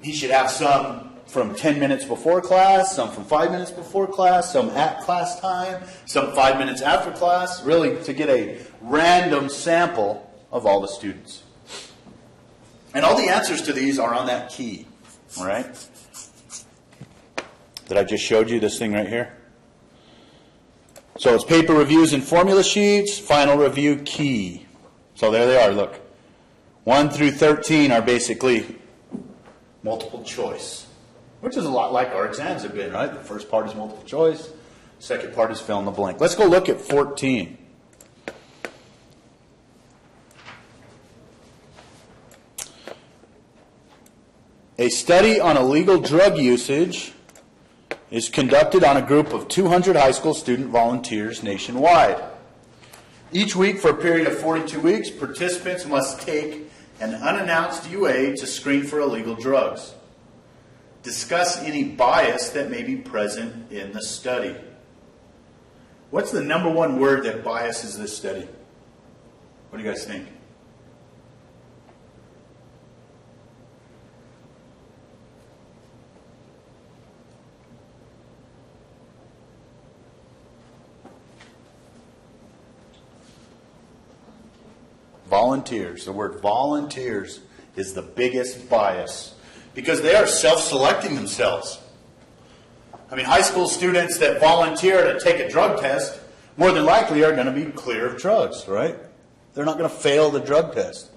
he should have some from 10 minutes before class, some from 5 minutes before class, some at class time, some 5 minutes after class, really to get a random sample of all the students. And all the answers to these are on that key, all right? That I just showed you, this thing right here. So So it's paper reviews and formula sheets, final review key. So there they are, look. 1 through 13 are basically multiple choice, which is a lot like our exams have been, right? The first part is multiple choice, second part is fill in the blank. Let's go look at 14. A study on illegal drug usage is conducted on a group of 200 high school student volunteers nationwide. Each week for a period of 42 weeks, participants must take an unannounced UA to screen for illegal drugs. Discuss any bias that may be present in the study. What's the number one word that biases this study? What do you guys think? Volunteers. The word volunteers is the biggest bias because they are self-selecting themselves. I mean, high school students that volunteer to take a drug test more than likely are going to be clear of drugs, right? They're not going to fail the drug test.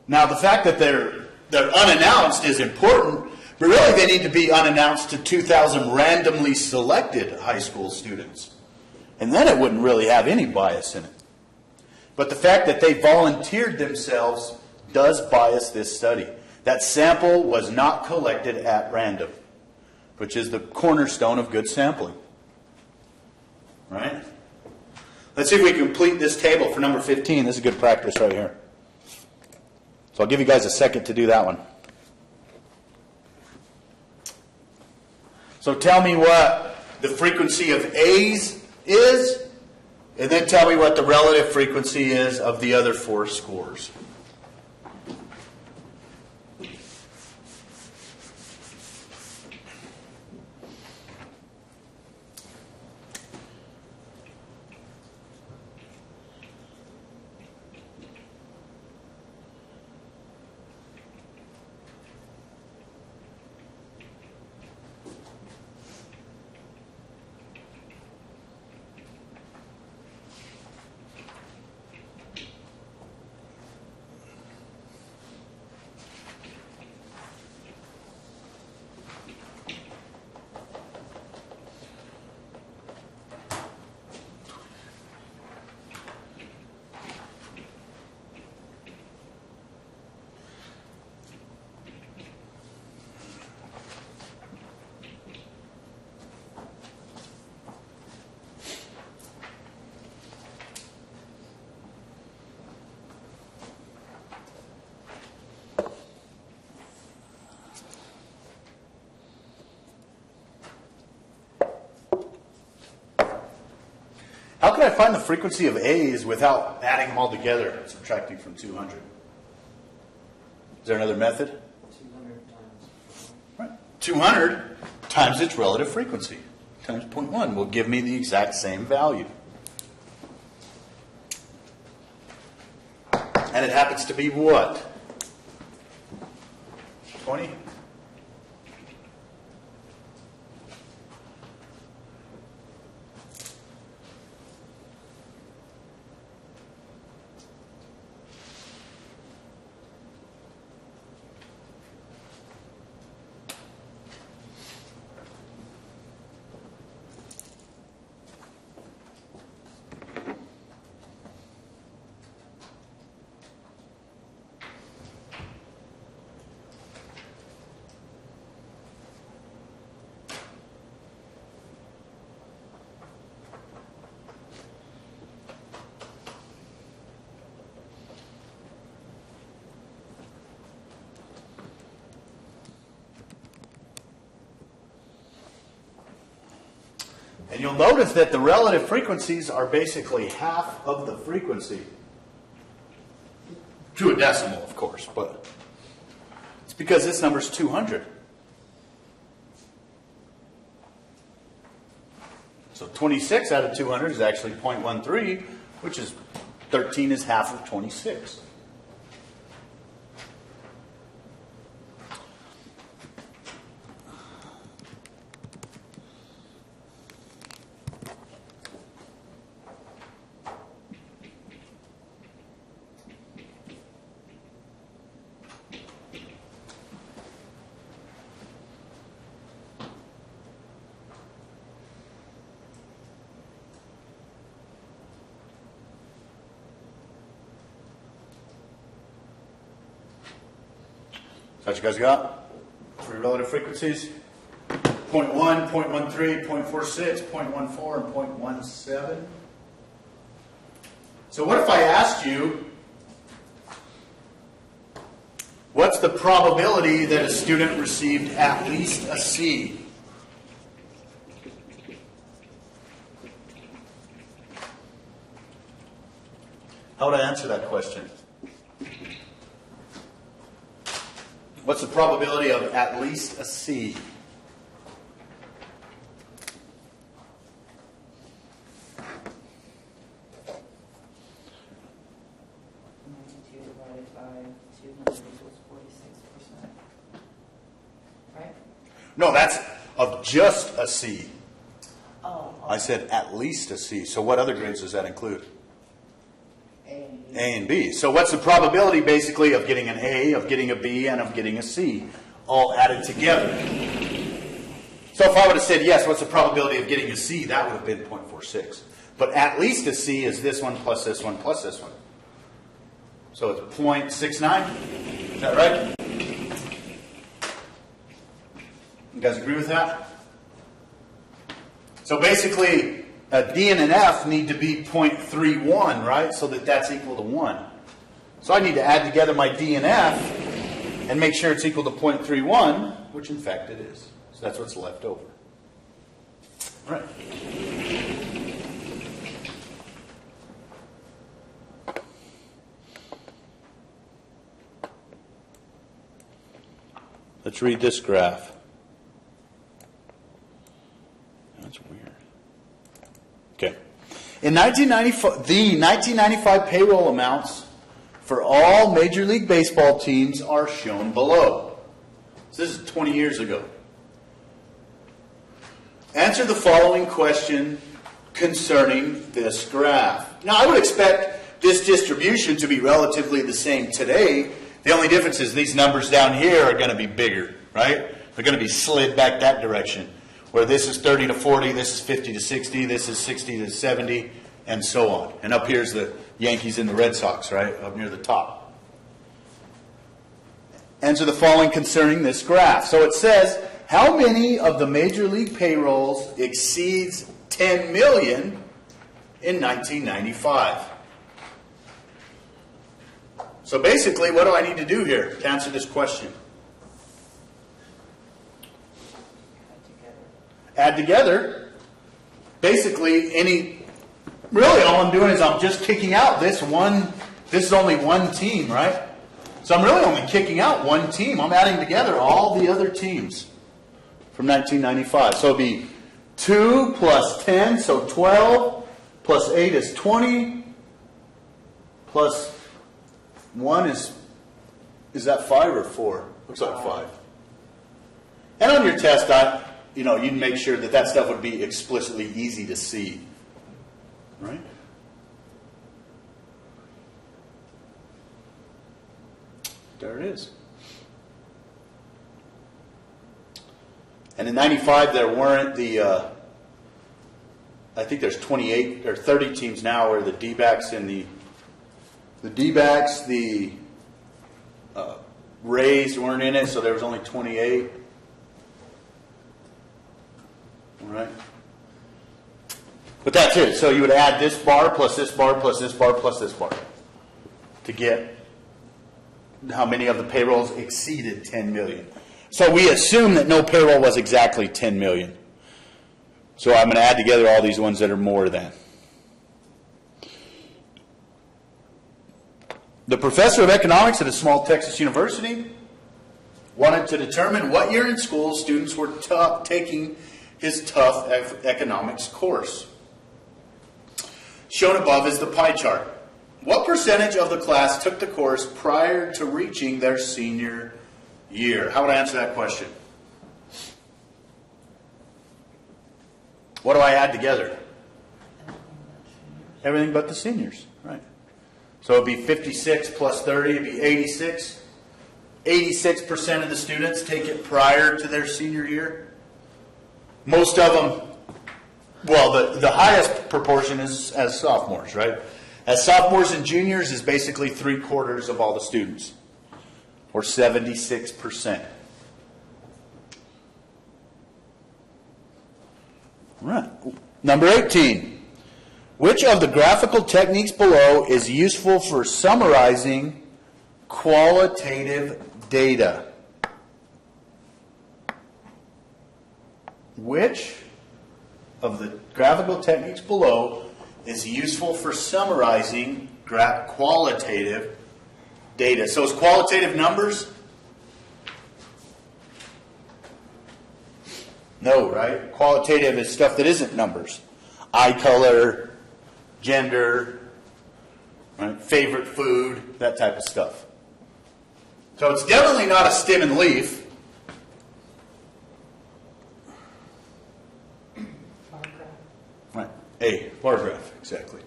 Now, the fact that they're unannounced is important, but really they need to be unannounced to 2,000 randomly selected high school students. And then it wouldn't really have any bias in it. But the fact that they volunteered themselves does bias this study. That sample was not collected at random, which is the cornerstone of good sampling. Right? Let's see if we can complete this table for number 15. This is good practice right here. So I'll give you guys a second to do that one. So tell me what the frequency of A's is, and then tell me what the relative frequency is of the other four scores. How can I find the frequency of A's without adding them all together and subtracting from 200? Is there another method? 200 times. Right. 200 times its relative frequency times 0.1 will give me the exact same value. And it happens to be what? 20? And you'll notice that the relative frequencies are basically half of the frequency. To a decimal, of course, but it's because this number is 200. So 26 out of 200 is actually 0.13, which is 13 is half of 26. That you guys got? 3 relative frequencies. 0.1, 0.13, 0.46, 0.14, and 0.17. So what if I asked you, what's the probability that a student received at least a C? How would I answer that question? What's the probability of at least a C? Divided by 200 equals 46%. Right? No, that's of just a C. Oh. I said at least a C. So what other grades does that include? A. A and B. So what's the probability basically of getting an A, of getting a B, and of getting a C all added together? So if I would have said yes, what's the probability of getting a C? That would have been 0.46. But at least a C is this one plus this one plus this one. So it's 0.69. Is that right? You guys agree with that? So basically, a D and an F need to be 0.31, right? So that that's equal to 1. So I need to add together my D and F and make sure it's equal to 0.31, which in fact it is. So that's what's left over. All right. Let's read this graph. That's weird. Okay. In 1995, the 1995 payroll amounts for all Major League Baseball teams are shown below. So this is 20 years ago. Answer the following question concerning this graph. Now, I would expect this distribution to be relatively the same today. The only difference is these numbers down here are going to be bigger, right? They're going to be slid back that direction. Where this is 30 to 40, this is 50 to 60, this is 60 to 70, and so on. And up here's the Yankees and the Red Sox, right? Up near the top. Answer the following concerning this graph. So it says, how many of the Major League payrolls exceeds 10 million in 1995? So basically, what do I need to do here to answer this question? Add together. Basically, really all I'm doing is I'm just kicking out this one. This is only one team, right? So I'm really only kicking out one team. I'm adding together all the other teams from 1995. So it'll be 2 plus 10, so 12, plus 8 is 20, plus 1 is that 5 or 4? Looks like 5. And on your test, you'd make sure that stuff would be explicitly easy to see. Right? There it is. And in 95, there weren't I think there's 28 or 30 teams now where the D-backs and the D-backs, the Rays weren't in it, so there was only 28. All right. But that's it. So you would add this bar plus this bar plus this bar plus this bar to get how many of the payrolls exceeded 10 million. So we assume that no payroll was exactly 10 million. So I'm going to add together all these ones that are more than. The professor of economics at a small Texas university wanted to determine what year in school students were taking his tough economics course. Shown above is the pie chart. What percentage of the class took the course prior to reaching their senior year? How would I answer that question? What do I add together? Everything but the seniors, right? So it would be 56 plus 30, it would be 86. 86% of the students take it prior to their senior year. Most of them, well, the highest proportion is as sophomores, right? As sophomores and juniors is basically 3/4 of all the students. or 76%. All right. Number 18. Which of the graphical techniques below is useful for summarizing qualitative data? Which of the graphical techniques below is useful for summarizing qualitative data? So is qualitative numbers? No, right? Qualitative is stuff that isn't numbers. Eye color, gender, right? Favorite food, that type of stuff. So it's definitely not a stem and leaf. Bar graph. Right. A bar graph, exactly.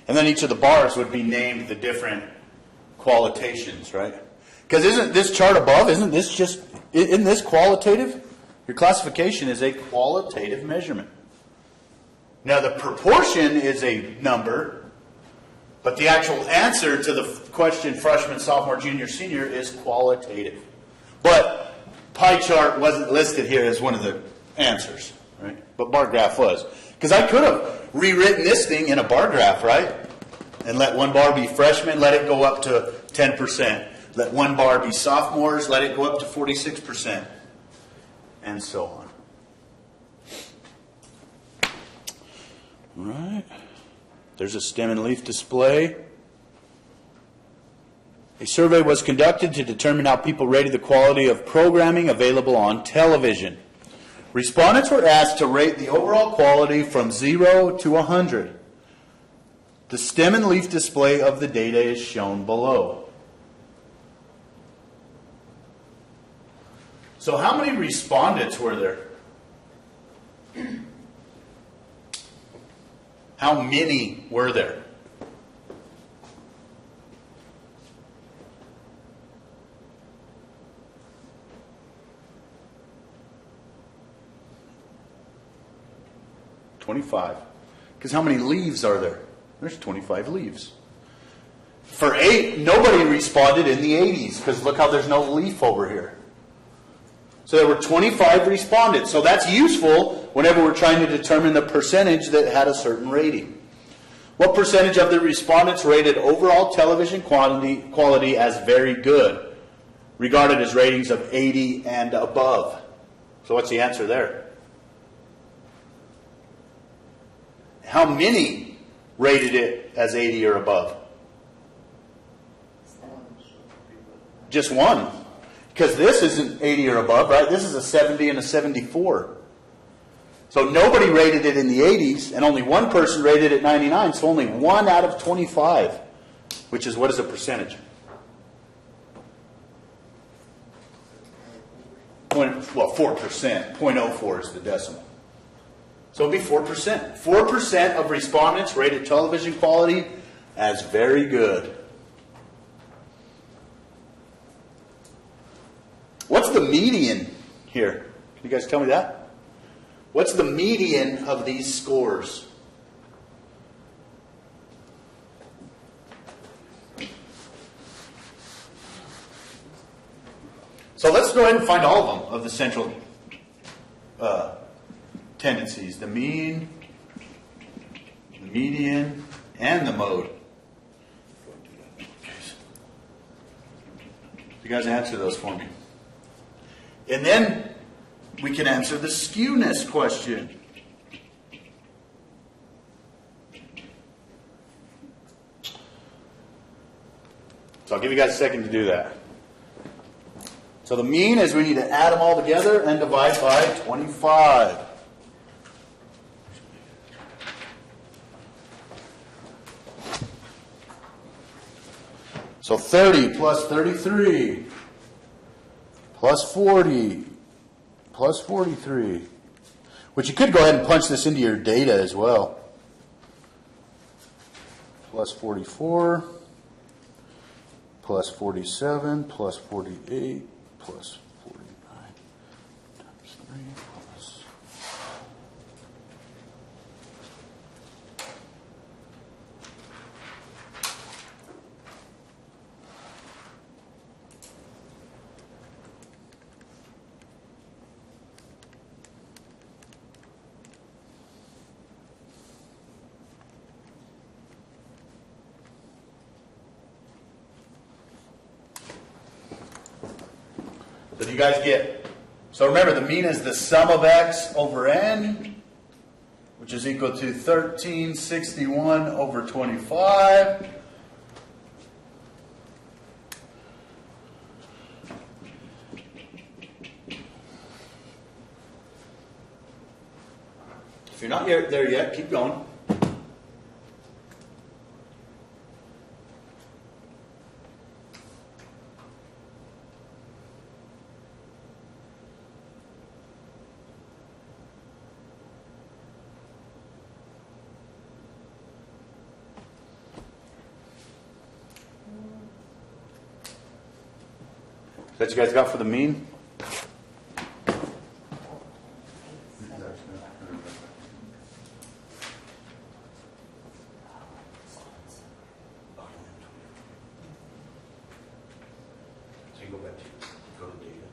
And then each of the bars would be named the different qualitations, right? Because isn't this chart above, isn't this qualitative? Your classification is a qualitative measurement. Now the proportion is a number, but the actual answer to the question freshman, sophomore, junior, senior is qualitative. But pie chart wasn't listed here as one of the answers, right? But bar graph was. Because I could have rewritten this thing in a bar graph, right? And let one bar be freshmen, let it go up to 10%. Let one bar be sophomores, let it go up to 46%. And so on. All right. There's a stem and leaf display. A survey was conducted to determine how people rated the quality of programming available on television. Respondents were asked to rate the overall quality from 0 to 100. The stem and leaf display of the data is shown below. So how many respondents were there? How many were there? $25. Because how many leaves are there? There's 25 leaves. For 8, nobody responded in the 80s, because look how there's no leaf over here. So there were 25 respondents. So that's useful whenever we're trying to determine the percentage that had a certain rating. What percentage of the respondents rated overall television quality as very good, regarded as ratings of 80 and above? So what's the answer there? How many rated it as 80 or above? Just one. Because this isn't 80 or above, right? This is a 70 and a 74. So nobody rated it in the 80s, and only one person rated it 99, so only 1 out of 25, which is, what is a percentage? 4%. 0.04 is the decimal. So it'd be 4%. 4% of respondents rated television quality as very good. What's the median here? Can you guys tell me that? What's the median of these scores? So let's go ahead and find all of them, of the central tendencies. The mean, the median, and the mode. You guys answer those for me. And then we can answer the skewness question. So I'll give you guys a second to do that. So the mean is we need to add them all together and divide by 25. So 30 plus 33 plus 40 plus 43. Which you could go ahead and punch this into your data as well. Plus 44 plus 47 plus 48 plus 49 times 3 plus... So do you guys get, so remember the mean is the sum of x over n, which is equal to 1361 over 25. If you're not there yet, keep going. That you guys got for the mean? So you go back to data.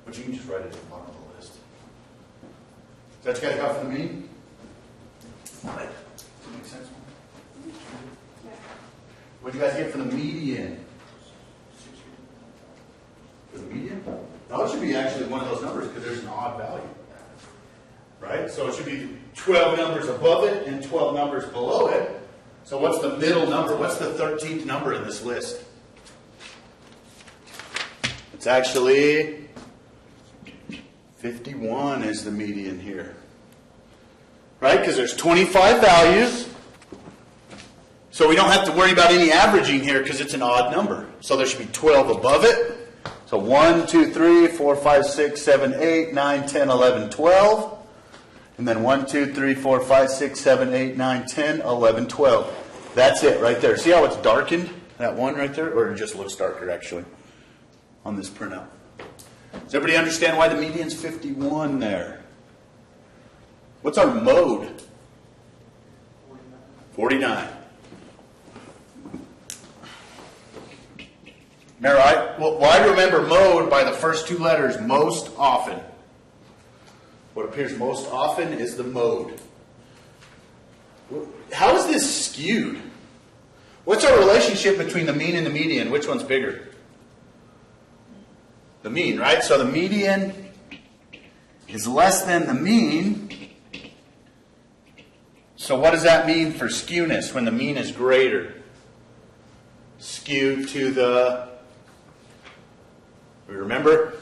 But you can just write it at the bottom of the list. Is that what you guys got for the mean? Right. Does that make sense? What did you guys get for the median? For the median? Now it should be actually one of those numbers because there's an odd value. Right? So it should be 12 numbers above it and 12 numbers below it. So what's the middle number? What's the 13th number in this list? It's actually 51 is the median here. Right? Because there's 25 values. So we don't have to worry about any averaging here because it's an odd number. So there should be 12 above it. So 1, 2, 3, 4, 5, 6, 7, 8, 9, 10, 11, 12. And then 1, 2, 3, 4, 5, 6, 7, 8, 9, 10, 11, 12. That's it right there. See how it's darkened? That one right there? Or it just looks darker actually on this printout. Does everybody understand why the median's 51 there? What's our mode? 49. Well, I remember mode by the first two letters, most often. What appears most often is the mode. How is this skewed? What's our relationship between the mean and the median? Which one's bigger? The mean, right? So the median is less than the mean. So what does that mean for skewness when the mean is greater? Skew to the... Remember?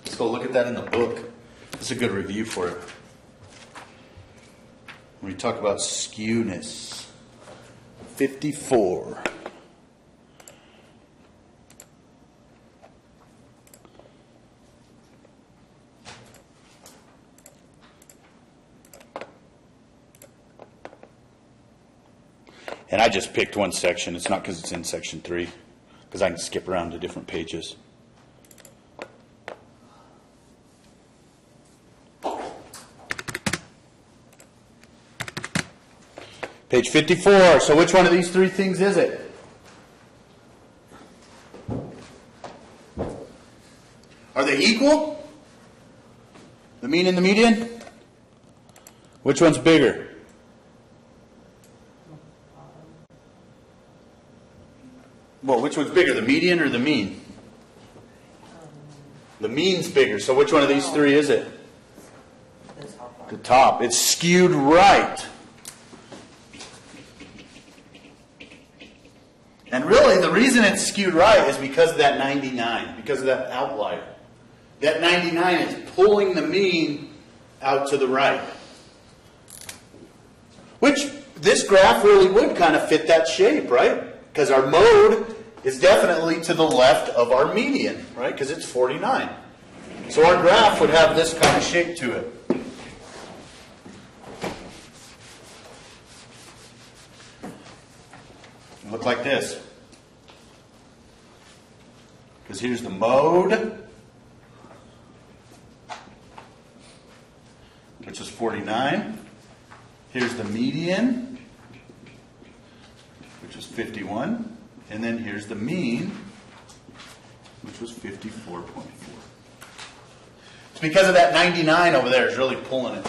Let's go look at that in the book. This is a good review for it. When we talk about skewness. 54. And I just picked one section. It's not because it's in section 3. Because I can skip around to different pages. Page 54. So which one of these three things is it? Are they equal? The mean and the median? Which one's bigger? Well, which one's bigger, the median or the mean? The mean's bigger. So which one of these three is it? The top. It's skewed right. And really, the reason it's skewed right is because of that 99, because of that outlier. That 99 is pulling the mean out to the right. Which, this graph really would kind of fit that shape, right? Because our mode is definitely to the left of our median, right? Because it's 49. So our graph would have this kind of shape to it. Look like this. Because here's the mode, which is 49. Here's the median, which is 51. And then here's the mean, which was 54.4. It's because of that 99 over there is really pulling it.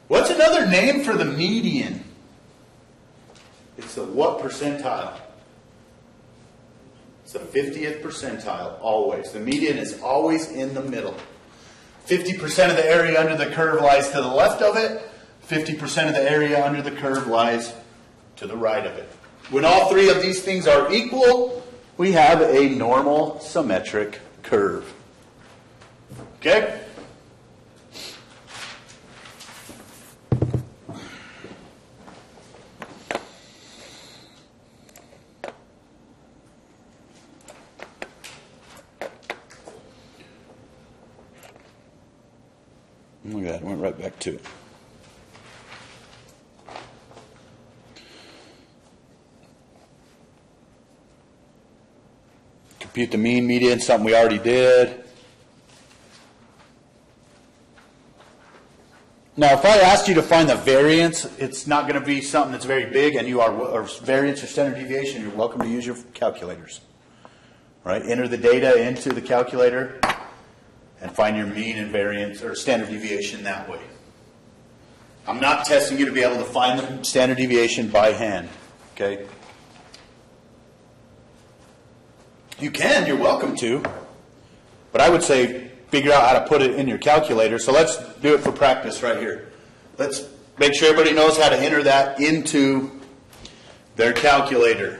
What's another name for the median? It's the what percentile? It's the 50th percentile, always. The median is always in the middle. 50% of the area under the curve lies to the left of it. 50% of the area under the curve lies to the right of it. When all three of these things are equal, we have a normal symmetric curve. Okay? Look at that, went right back to it. Compute the mean, median, something we already did. Now, if I asked you to find the variance, it's not going to be something that's very big, and you are, or variance or standard deviation, you're welcome to use your calculators. Right? Enter the data into the calculator and find your mean and variance or standard deviation that way. I'm not testing you to be able to find the standard deviation by hand. Okay? You can, you're welcome to. But I would say figure out how to put it in your calculator. So let's do it for practice right here. Let's make sure everybody knows how to enter that into their calculator.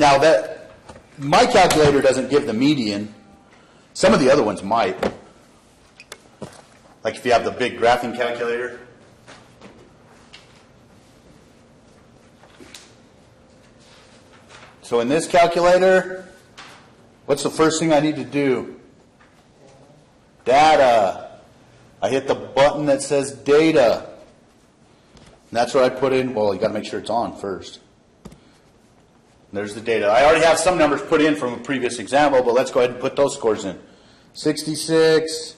Now that my calculator doesn't give the median, some of the other ones might. Like if you have the big graphing calculator. So in this calculator, what's the first thing I need to do? Data. I hit the button that says data. And that's where I put in, well, you got to make sure it's on first. There's the data. I already have some numbers put in from a previous example, but let's go ahead and put those scores in. 66,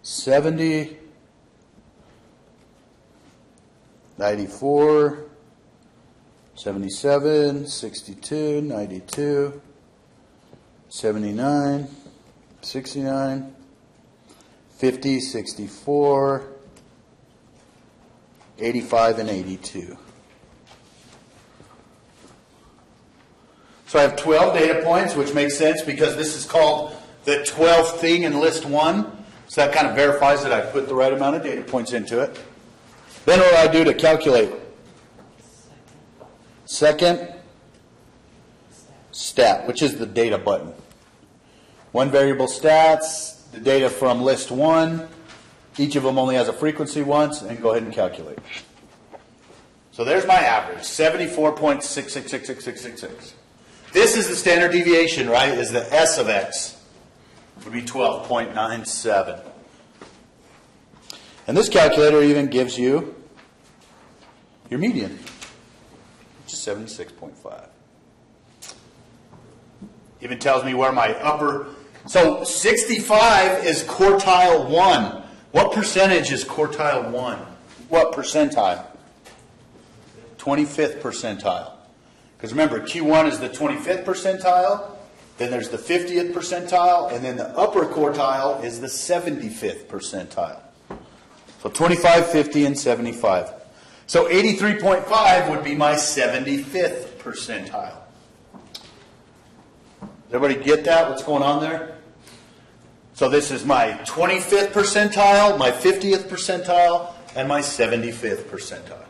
70, 94, 77, 62, 92, 79, 69, 50, 64, 85, and 82. So I have 12 data points, which makes sense because this is called the 12th thing in list 1. So that kind of verifies that I put the right amount of data points into it. Then what do I do to calculate? Second, stat, which is the data button. One variable stats, the data from list 1. Each of them only has a frequency once, and go ahead and calculate. So there's my average, 74.666666. This is the standard deviation, right? Is the S of X. Would be 12.97. And this calculator even gives you your median, which is 76.5. Even tells me where my upper... So 65 is quartile 1. What percentage is quartile 1? What percentile? 25th percentile. Because remember, Q1 is the 25th percentile, then there's the 50th percentile, and then the upper quartile is the 75th percentile. So 25, 50, and 75. So 83.5 would be my 75th percentile. Everybody get that? What's going on there? So this is my 25th percentile, my 50th percentile, and my 75th percentile.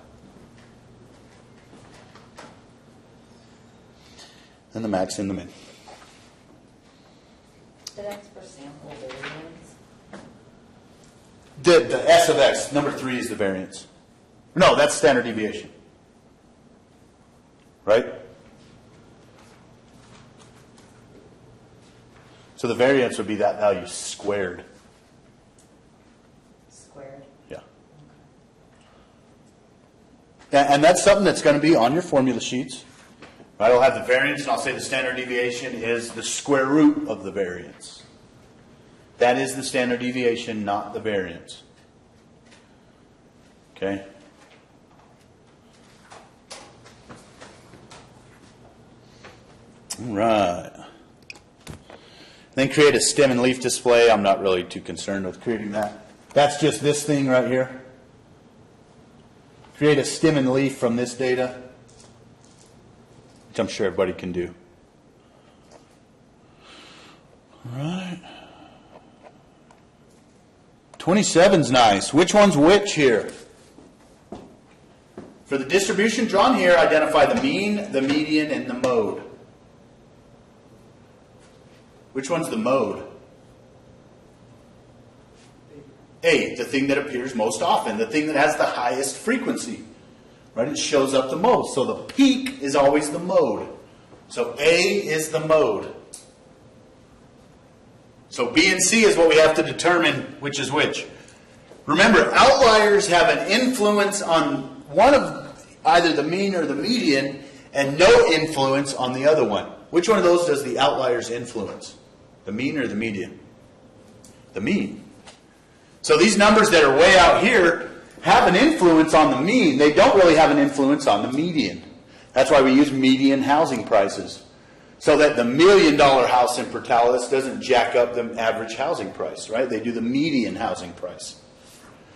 And the max and the min. The X per sample variance. The S of X, number 3 is the variance. No, that's standard deviation. Right? So the variance would be that value squared. Squared. Yeah. And that's something that's going to be on your formula sheets. Right? I'll have the variance, and I'll say the standard deviation is the square root of the variance. That is the standard deviation, not the variance. Okay? All right. Then create a stem and leaf display. I'm not really too concerned with creating that. That's just this thing right here. Create a stem and leaf from this data, which I'm sure everybody can do. All right. 27's nice. Which one's which here? For the distribution drawn here, identify the mean, the median, and the mode. Which one's the mode? A, the thing that appears most often, the thing that has the highest frequency. Right? It shows up the most. So the peak is always the mode. So A is the mode. So B and C is what we have to determine which is which. Remember, outliers have an influence on one of either the mean or the median and no influence on the other one. Which one of those does the outliers influence? The mean or the median? The mean. So these numbers that are way out here have an influence on the mean. They don't really have an influence on the median. That's why we use median housing prices. So that the $1 million house in Portales doesn't jack up the average housing price, right? They do the median housing price.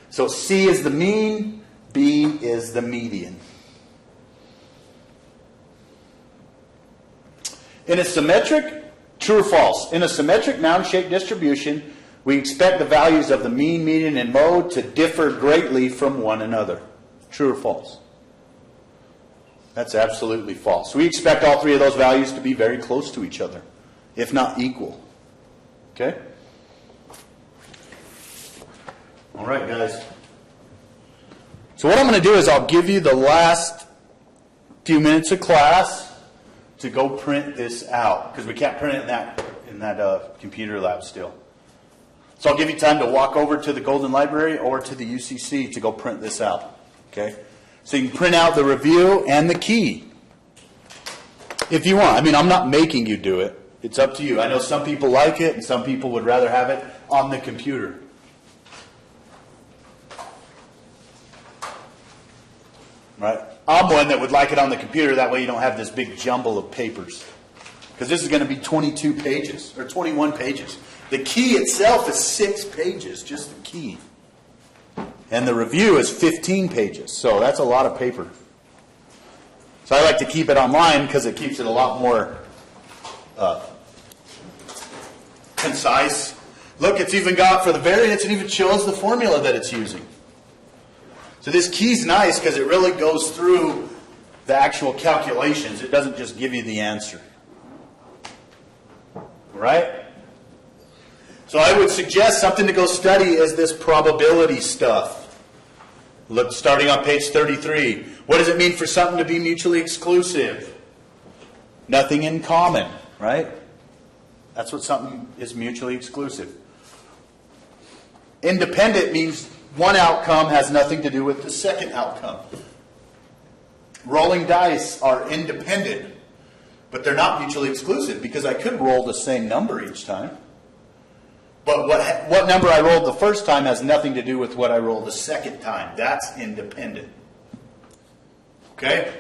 So C is the mean, B is the median. In a symmetric, true or false? In a symmetric mound-shaped distribution, we expect the values of the mean, median, and mode to differ greatly from one another. True or false? That's absolutely false. We expect all three of those values to be very close to each other, if not equal. Okay? All right, guys. So what I'm going to do is I'll give you the last few minutes of class to go print this out, because we can't print it in that computer lab still. So I'll give you time to walk over to the Golden Library or to the UCC to go print this out. Okay? So you can print out the review and the key if you want. I mean, I'm not making you do it. It's up to you. I know some people like it and some people would rather have it on the computer. Right? I'm one that would like it on the computer. That way you don't have this big jumble of papers. Because this is going to be 22 pages or 21 pages. The key itself is 6 pages, just the key. And the review is 15 pages. So that's a lot of paper. So I like to keep it online because it keeps it a lot more concise. Look, it's even got, for the variance, it even shows the formula that it's using. So this key's nice because it really goes through the actual calculations. It doesn't just give you the answer. Right? So I would suggest something to go study is this probability stuff. Look, starting on page 33. What does it mean for something to be mutually exclusive? Nothing in common, right? That's what something is mutually exclusive. Independent means one outcome has nothing to do with the second outcome. Rolling dice are independent, but they're not mutually exclusive because I could roll the same number each time. But what number I rolled the first time has nothing to do with what I rolled the second time. That's independent. Okay?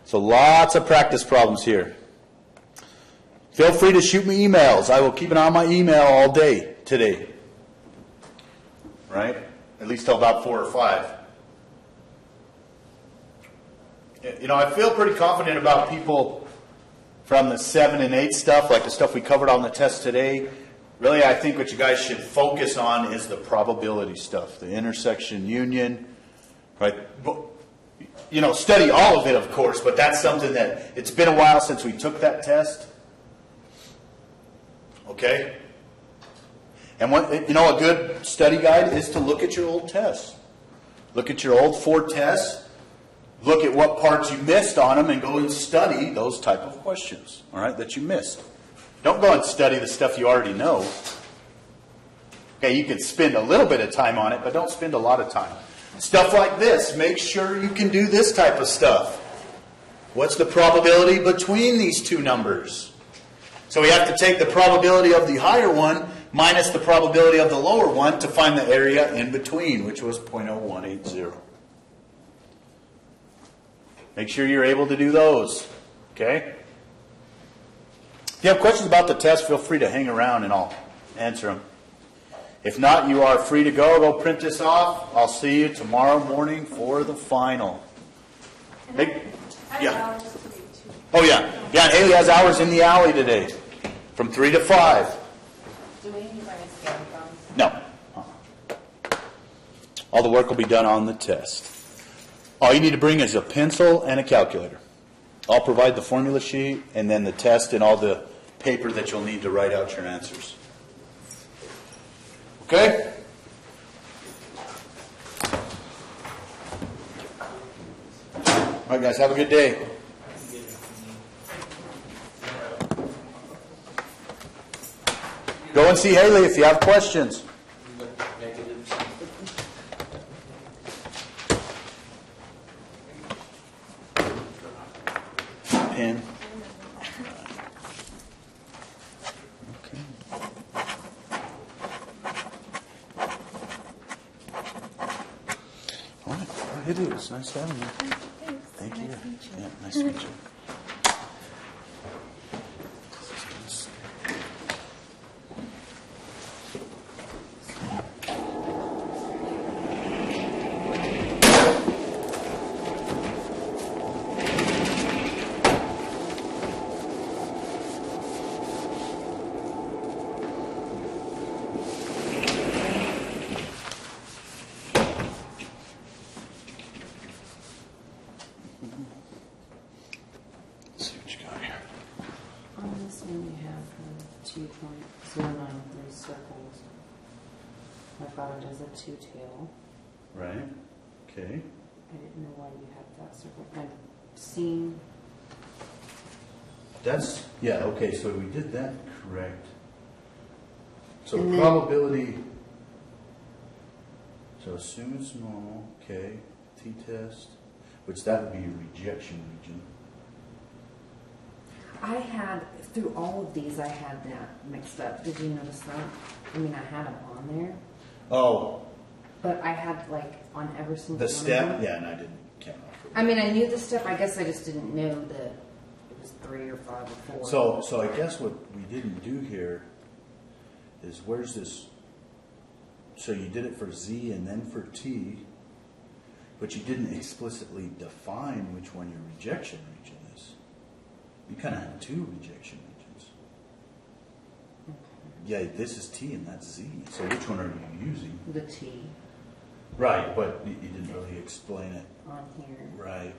So lots of practice problems here. Feel free to shoot me emails. I will keep an eye on my email all day today. Right? At least till about 4 or 5. You know, I feel pretty confident about people from the 7 and 8 stuff, like the stuff we covered on the test today, really I think what you guys should focus on is the probability stuff, the intersection union, right? You know, study all of it, of course, but that's something that, it's been a while since we took that test. Okay? And what, you know, a good study guide is to look at your old tests. Look at your old 4 tests. Look at what parts you missed on them and go and study those type of questions, all right, that you missed. Don't go and study the stuff you already know. Okay, you can spend a little bit of time on it, but don't spend a lot of time. Stuff like this, make sure you can do this type of stuff. What's the probability between these two numbers? So we have to take the probability of the higher one minus the probability of the lower one to find the area in between, which was 0.0180. Make sure you're able to do those. Okay? If you have questions about the test, feel free to hang around and I'll answer them. If not, you are free to go. Go print this off. I'll see you tomorrow morning for the final. Hey, yeah. Oh, yeah. Yeah, and Haley has hours in the alley today from 3 to 5. Do we need to bring a scale from? No. All the work will be done on the test. All you need to bring is a pencil and a calculator. I'll provide the formula sheet and then the test and all the paper that you'll need to write out your answers. Okay? All right, guys, have a good day. Go and see Haley if you have questions. Pen. Okay. All right, it is. Nice having you. Thank you. Yeah, nice to meet you. Let's see what you got here. On this one, you have 2.093 circles. I've got it as a 2-tail. Right. Okay. I didn't know why you had that circle. I've seen, That's, yeah, okay, so we did that correct. So And then- probability, so assume it's normal, okay, t-test, which that would be your rejection region. I had, through all of these, I had that mixed up. Did you notice that? I mean, I had them on there, Oh, but I had like on every single the one of step, them. yeah, and I didn't count off. I mean, I knew the step. I guess I just didn't know that it was 3 or 5 or 4. So I guess what we didn't do here is where's this, so you did it for Z and then for T, but you didn't explicitly define which one your rejection region is. You kind of had 2 rejection regions. Yeah, this is T and that's Z, so which one are you using? The T Right, but you didn't really explain it. on here, Right.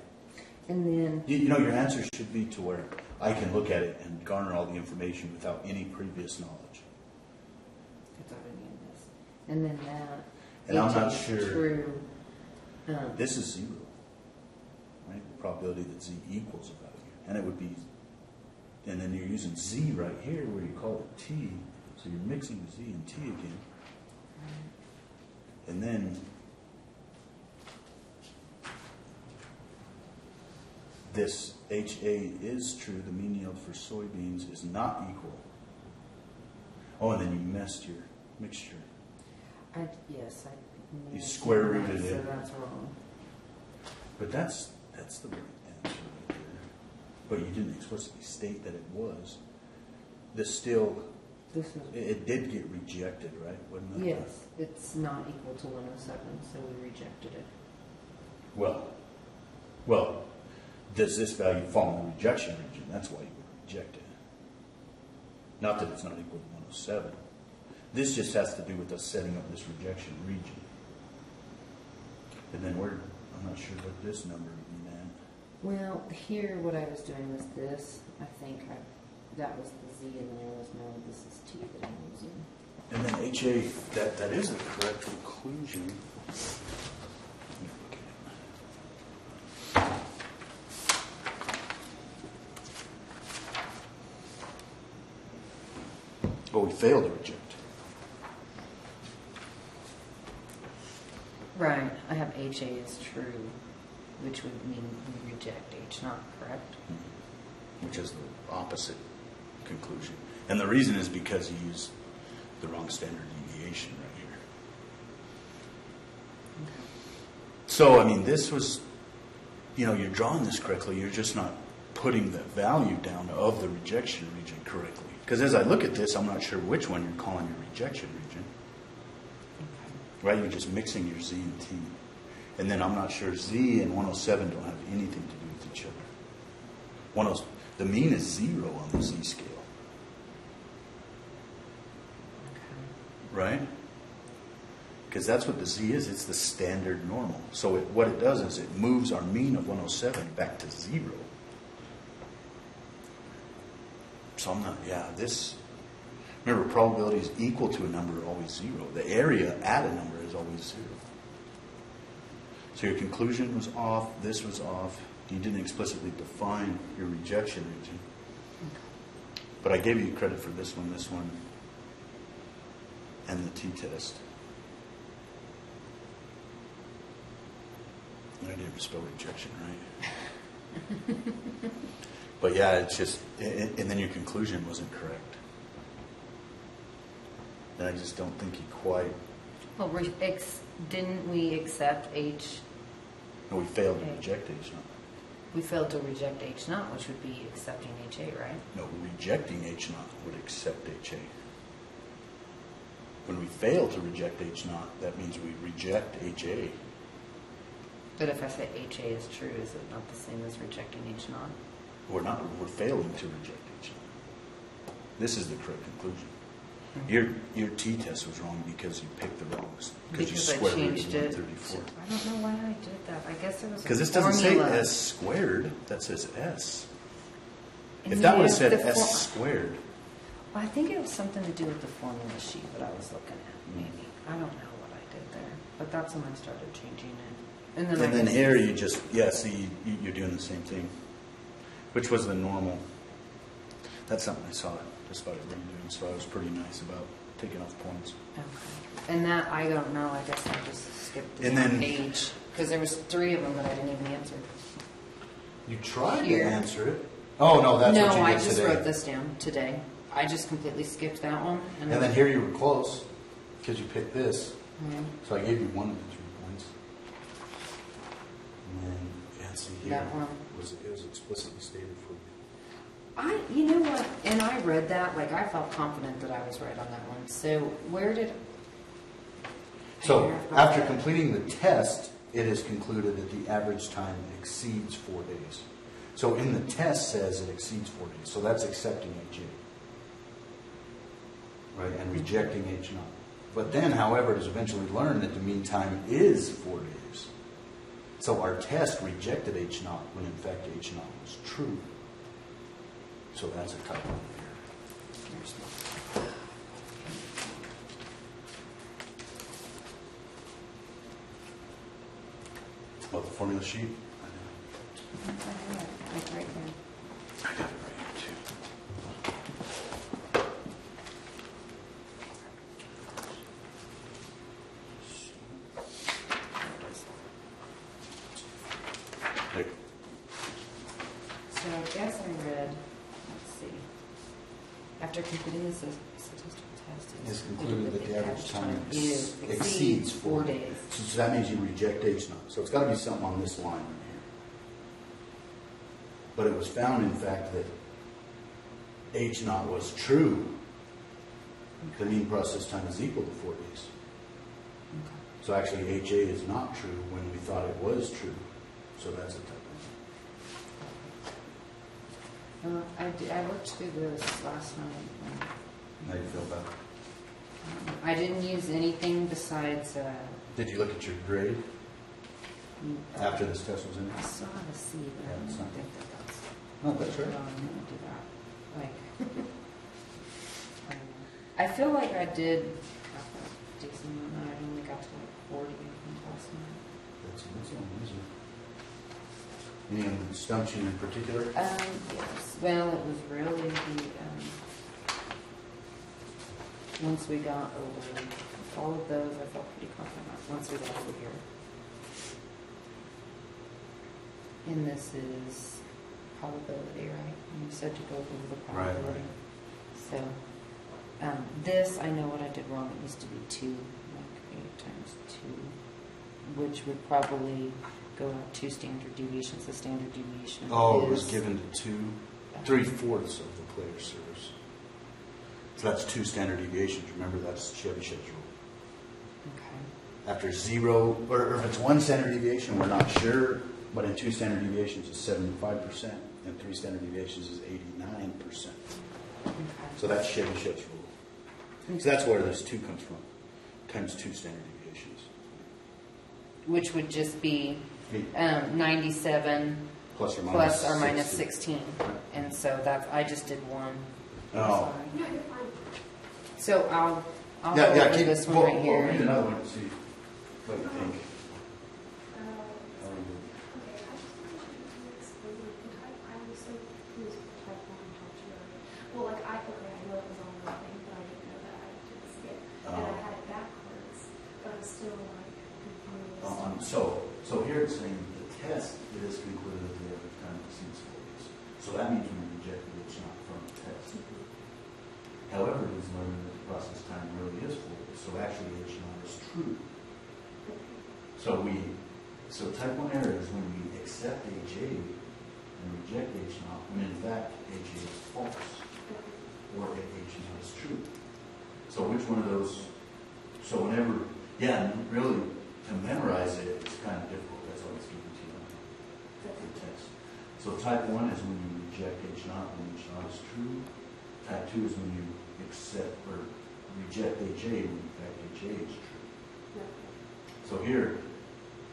and then You know, your answer should be to where I can look at it and garner all the information without any previous knowledge. I thought I knew this, and then that. And I'm not is sure- True. This is 0, right? The probability that Z equals a value. And it would be, and then you're using Z right here where you call it T, so you're mixing Z and T again. And then this HA is true, the mean yield for soybeans is not equal. Oh, and then you messed your mixture. Yes, I. You square rooted so it. that's wrong. But that's the right answer right there. But you didn't explicitly state that it was. This still, This is. it did get rejected, right? Wasn't it? Yes, it's not equal to 107, so we rejected it. Well, does this value fall in the rejection region? That's why you reject it. Not that it's not equal to 107. This just has to do with us setting up this rejection region. And then I'm not sure what this number would be at. Well, here what I was doing was this. That was the Z, and then there was no. This is T that I'm using. And then HA, that is the correct conclusion. But we failed to reject. Right. I have HA is true, which would mean we reject H not, correct? Which is the opposite conclusion. And the reason is because you used the wrong standard deviation right here. Okay. So, I mean, this was, you're drawing this correctly. You're just not putting the value down of the rejection region correctly. Because as I look at this, I'm not sure which one you're calling your rejection region. Okay. Right? You're just mixing your Z and T. And then I'm not sure Z and 107 don't have anything to do with each other. The mean is 0 on the Z scale. Okay. Right? Because that's what the Z is. It's the standard normal. So what it does is it moves our mean of 107 back to 0. So I'm not, remember, probability is equal to a number always 0. The area at a number is always 0. So your conclusion was off, this was off. You didn't explicitly define your rejection region. But I gave you credit for this one, and the t-test. I didn't spell rejection right. But yeah, it's just, and then your conclusion wasn't correct. And I just don't think you quite. Well, didn't we accept H? No, we failed to reject H naught. We failed to reject H naught, which would be accepting HA, right? No, rejecting H naught would accept HA. When we fail to reject H naught, that means we reject HA. But if I say HA is true, is it not the same as rejecting H naught? We're failing to reject H naught. This is the correct conclusion. Mm-hmm. Your t-test was wrong because you picked the wrong, Because you I square changed rooted it. 134. I don't know why I did that. I guess there was a Because this doesn't say formula. S squared, that says S. And If that would have yes, said the S squared, Well, I think it was something to do with the formula sheet that I was looking at, maybe. I don't know what I did there. But that's when I started changing it. And then, and then here you just, see, you're doing the same thing, which was the normal. That's something I saw just about everybody doing, so I was pretty nice about taking off points. Okay. And that, I don't know, I guess I just skipped the And then- page. Because there was 3 of them that I didn't even answer. You tried Here. to answer it. Oh, no, that's No, what you I did just today. wrote this down today. I just completely skipped that one. And then here you were close, because you picked this. Mhm. So I gave you one of the 3 points. And then, see here, That one. it was explicitly stated for you. You know what? And I read that, like, I felt confident that I was right on that one. So where did... So Paragraph after that. completing the test, it is concluded that the average time exceeds 4 days. So in the test says it exceeds 4 days. So that's accepting HA. Right, and rejecting H naught. But then, however, it is eventually learned that the mean time is 4 days. So our test rejected H naught when in fact H naught was true. So that's a typo here. Oh, the formula sheet? Like right here. I got it right here too. There. So I guess I read, let's see. After completing the statistical test, It's concluded that the average time is exceeds 4 days. So that means you reject H naught. So it's got to be something on this line right here. But it was found, in fact, that H naught was true. The mean process time is equal to 4 days. Okay. So actually, HA is not true when we thought it was true. So that's a typo. I looked through this last night. How do you feel about it? I didn't use anything besides. Did you look at your grade after this test was in? I still have a C, but Yeah, I it's don't not- think that's. No, that's right. I'm gonna do that. Like, I don't know. I feel like I did have a decent amount. I only got to like 40 I think last night. That's all easy. Anything stumped you in particular? Yes. Well, it was really the once we got over all of those, I felt pretty confident. Once we got over here, and this is probability, right? And you said to go over the Right, right. probability. So this, I know what I did wrong. It used to be 2, like 8 times 2, which would probably go out 2 standard deviations. The standard deviation. Oh, it is, was given to 3/4 of the player's service. So that's 2 standard deviations. Remember, that's Chevy Shed's rule. Okay. After 0, or if it's 1 standard deviation, we're not sure, but in 2 standard deviations is 75%, and 3 standard deviations is 89%. Okay. So that's Chevy Shed's rule. So that's where this 2 comes from, times 2 standard deviations. Which would just be 97 Plus or plus or minus 60. 16. And so that's, I just did 1. Oh. Sorry. No, you're fine. So I'll go Yeah, over keep, this one we'll right here. read another one and see what you think. Okay, I just wanted you to explain, I was so confused with type 1 and type 2. Well, like, I know it was on one thing, but I didn't know that I did skip. And I had it backwards, but I'm still, like, confused. So here it's saying the test is concluded at the average time exceeds 4 days. So that means we reject the H naught from the test. However, he's learning that the process time really is 4 days, so actually H naught is true. So type 1 error is when we accept HA and reject H naught, when in fact HA is false, or if H naught is true. So which one of those, so whenever, yeah, and really, to memorize it, it's kind of difficult, that's why it's given to you on the test. So type 1 is when you reject H naught when H naught is true. Type 2 is when you accept or reject HA when in fact HA is true. So here,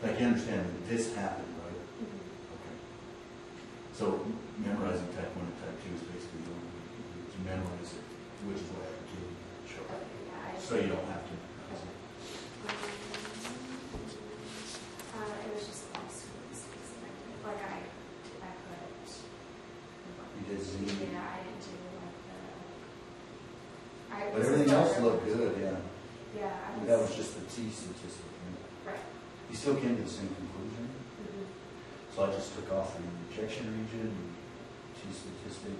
like you understand that this happened, right? Okay. So memorizing type 1 and type 2 is basically to memorize it, which is what I did show. So you don't have to memorize it. It was just lost specific. Like I put. You did Z. Yeah, I didn't do like the. But everything else looked good, yeah. Yeah, That was just the T statistic. right. You still came to the same conclusion. So I just took off the rejection region, T statistic,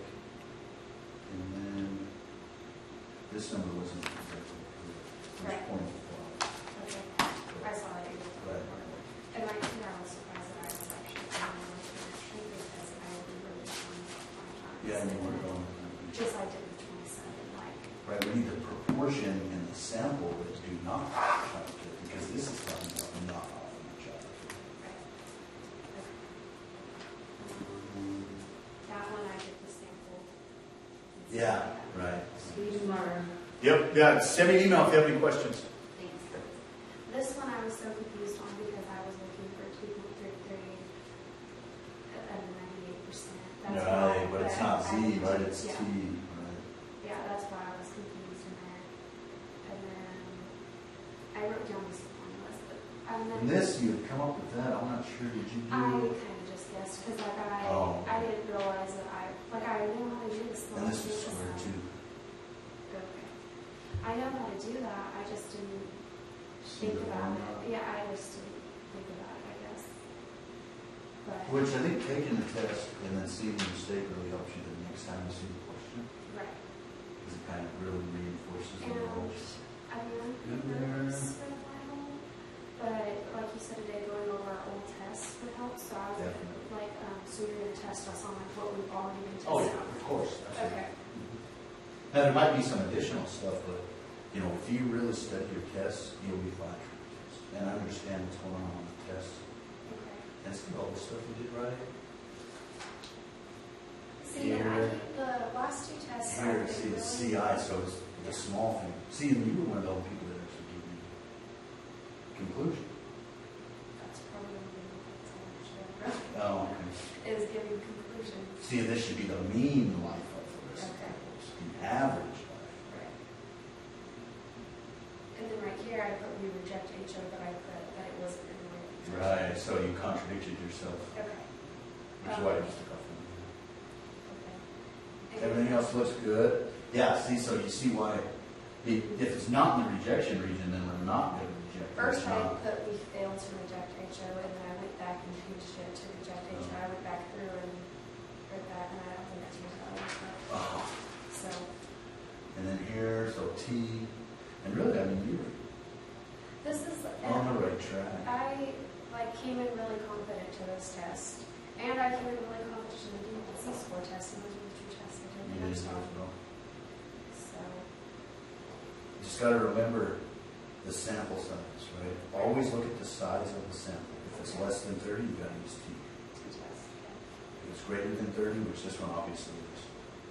and then this number wasn't exactly correct. It was Right. 0.5. Okay. I saw it. Right. And I think I was surprised that I was actually doing this because I would be really fun my time. Yeah, and you weren't going. Just I did the 27, like. Right, we need the proportion in the sample that do not complicate, because this is talking about not often each other. That one I did the sample. Yeah, right. Tomorrow. Yep, yeah, send me an email if you have any questions. Thanks. This one I was so confused on because I was looking for 2.33 and 98%. Right, but it's not Z, right, it's yeah. T, right? Yeah, that's why I was confused in there. And then I wrote down these formulas, but And this, you had come up with that, I'm not sure, did you I do? kind of just guessed because like Oh. I didn't realize that I know how to do this. And this is square too. Okay. I know how to do that. I just didn't think about it. Yeah, I just didn't think about it, I guess. But Which I think taking the test and then seeing the mistake really helps you the next time you see the question, right. because it kind of really reinforces the And knowledge. I mean, Good there. nervous for a while, but like you said today, going over our old tests would help. So I was Definitely. like, so you're going to test us on like what we've already been testing. Oh, yeah, of course. Okay. Now, there might be some additional stuff, but, you know, if you really study your tests, you'll be fine for your test. And understand what's going on with the test. Okay. And see all the stuff you did right. See, and I here, see, it's CI, so it's the small thing. See, and you were one of the people that actually gave me conclusion. That's probably what I'm sure. Oh, okay. Is giving conclusions. See, and this should be the mean life of the list. Okay. The average life. Right. And then right here, I put we reject HO, but I put that it wasn't in the way. Right, so you contradicted yourself. Okay. Which is why I just took off. Okay. Everything else looks good. Yeah, see, so you see why, if it's not in the rejection region, then we're not going to reject it. First, It's I not- put we failed to reject HO, and then I went back and changed it to reject HO. I went back through and read that, and I don't think that's what I was. Oh. So, And then here, so T, and really, I mean, you're this is, on the right track. I came in really confident to this test, and I came in really confident to the Z-score test, and those were the two tests I did You the did next as one. well. So, Just got to remember the sample size, right? Always look at the size of the sample. If it's less than 30, you got to use T. two tests, If it's greater than 30, which this one obviously is,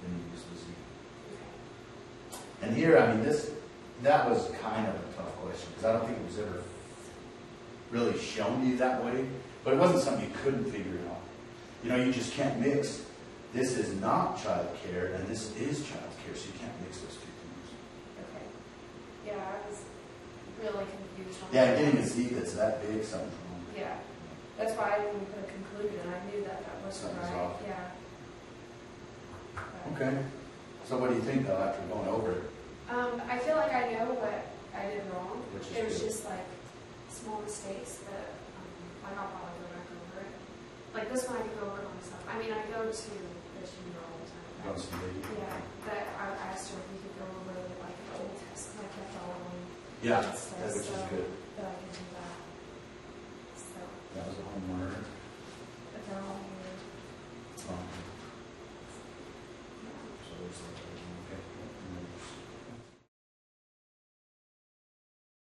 then you use the Z. okay. And here, I mean, that was kind of a tough question, because I don't think it was ever really shown to you that way, but it wasn't something you couldn't figure out. You know, you just can't mix. This is not child care, and this is child care, so you can't mix those two things. Okay. Yeah, I was really confused on Yeah, that. getting a Z that's that big, something's wrong. Yeah, that's why I didn't put a conclusion. I knew that wasn't Something's right. off. Yeah. But, Okay. So what do you think, though, after going over it? I feel like I know what I did wrong. Which is It was good. just like small mistakes that I'll probably go back over it. Like this one, I can go over it on myself. I mean, I go to the tutor all the time. Go see Lady? Yeah, but I asked her if we could go over like the old tests, because I kept all of them. Yeah, and stuff, that, which is so good. that I can do that. So, That was a homework. but they're all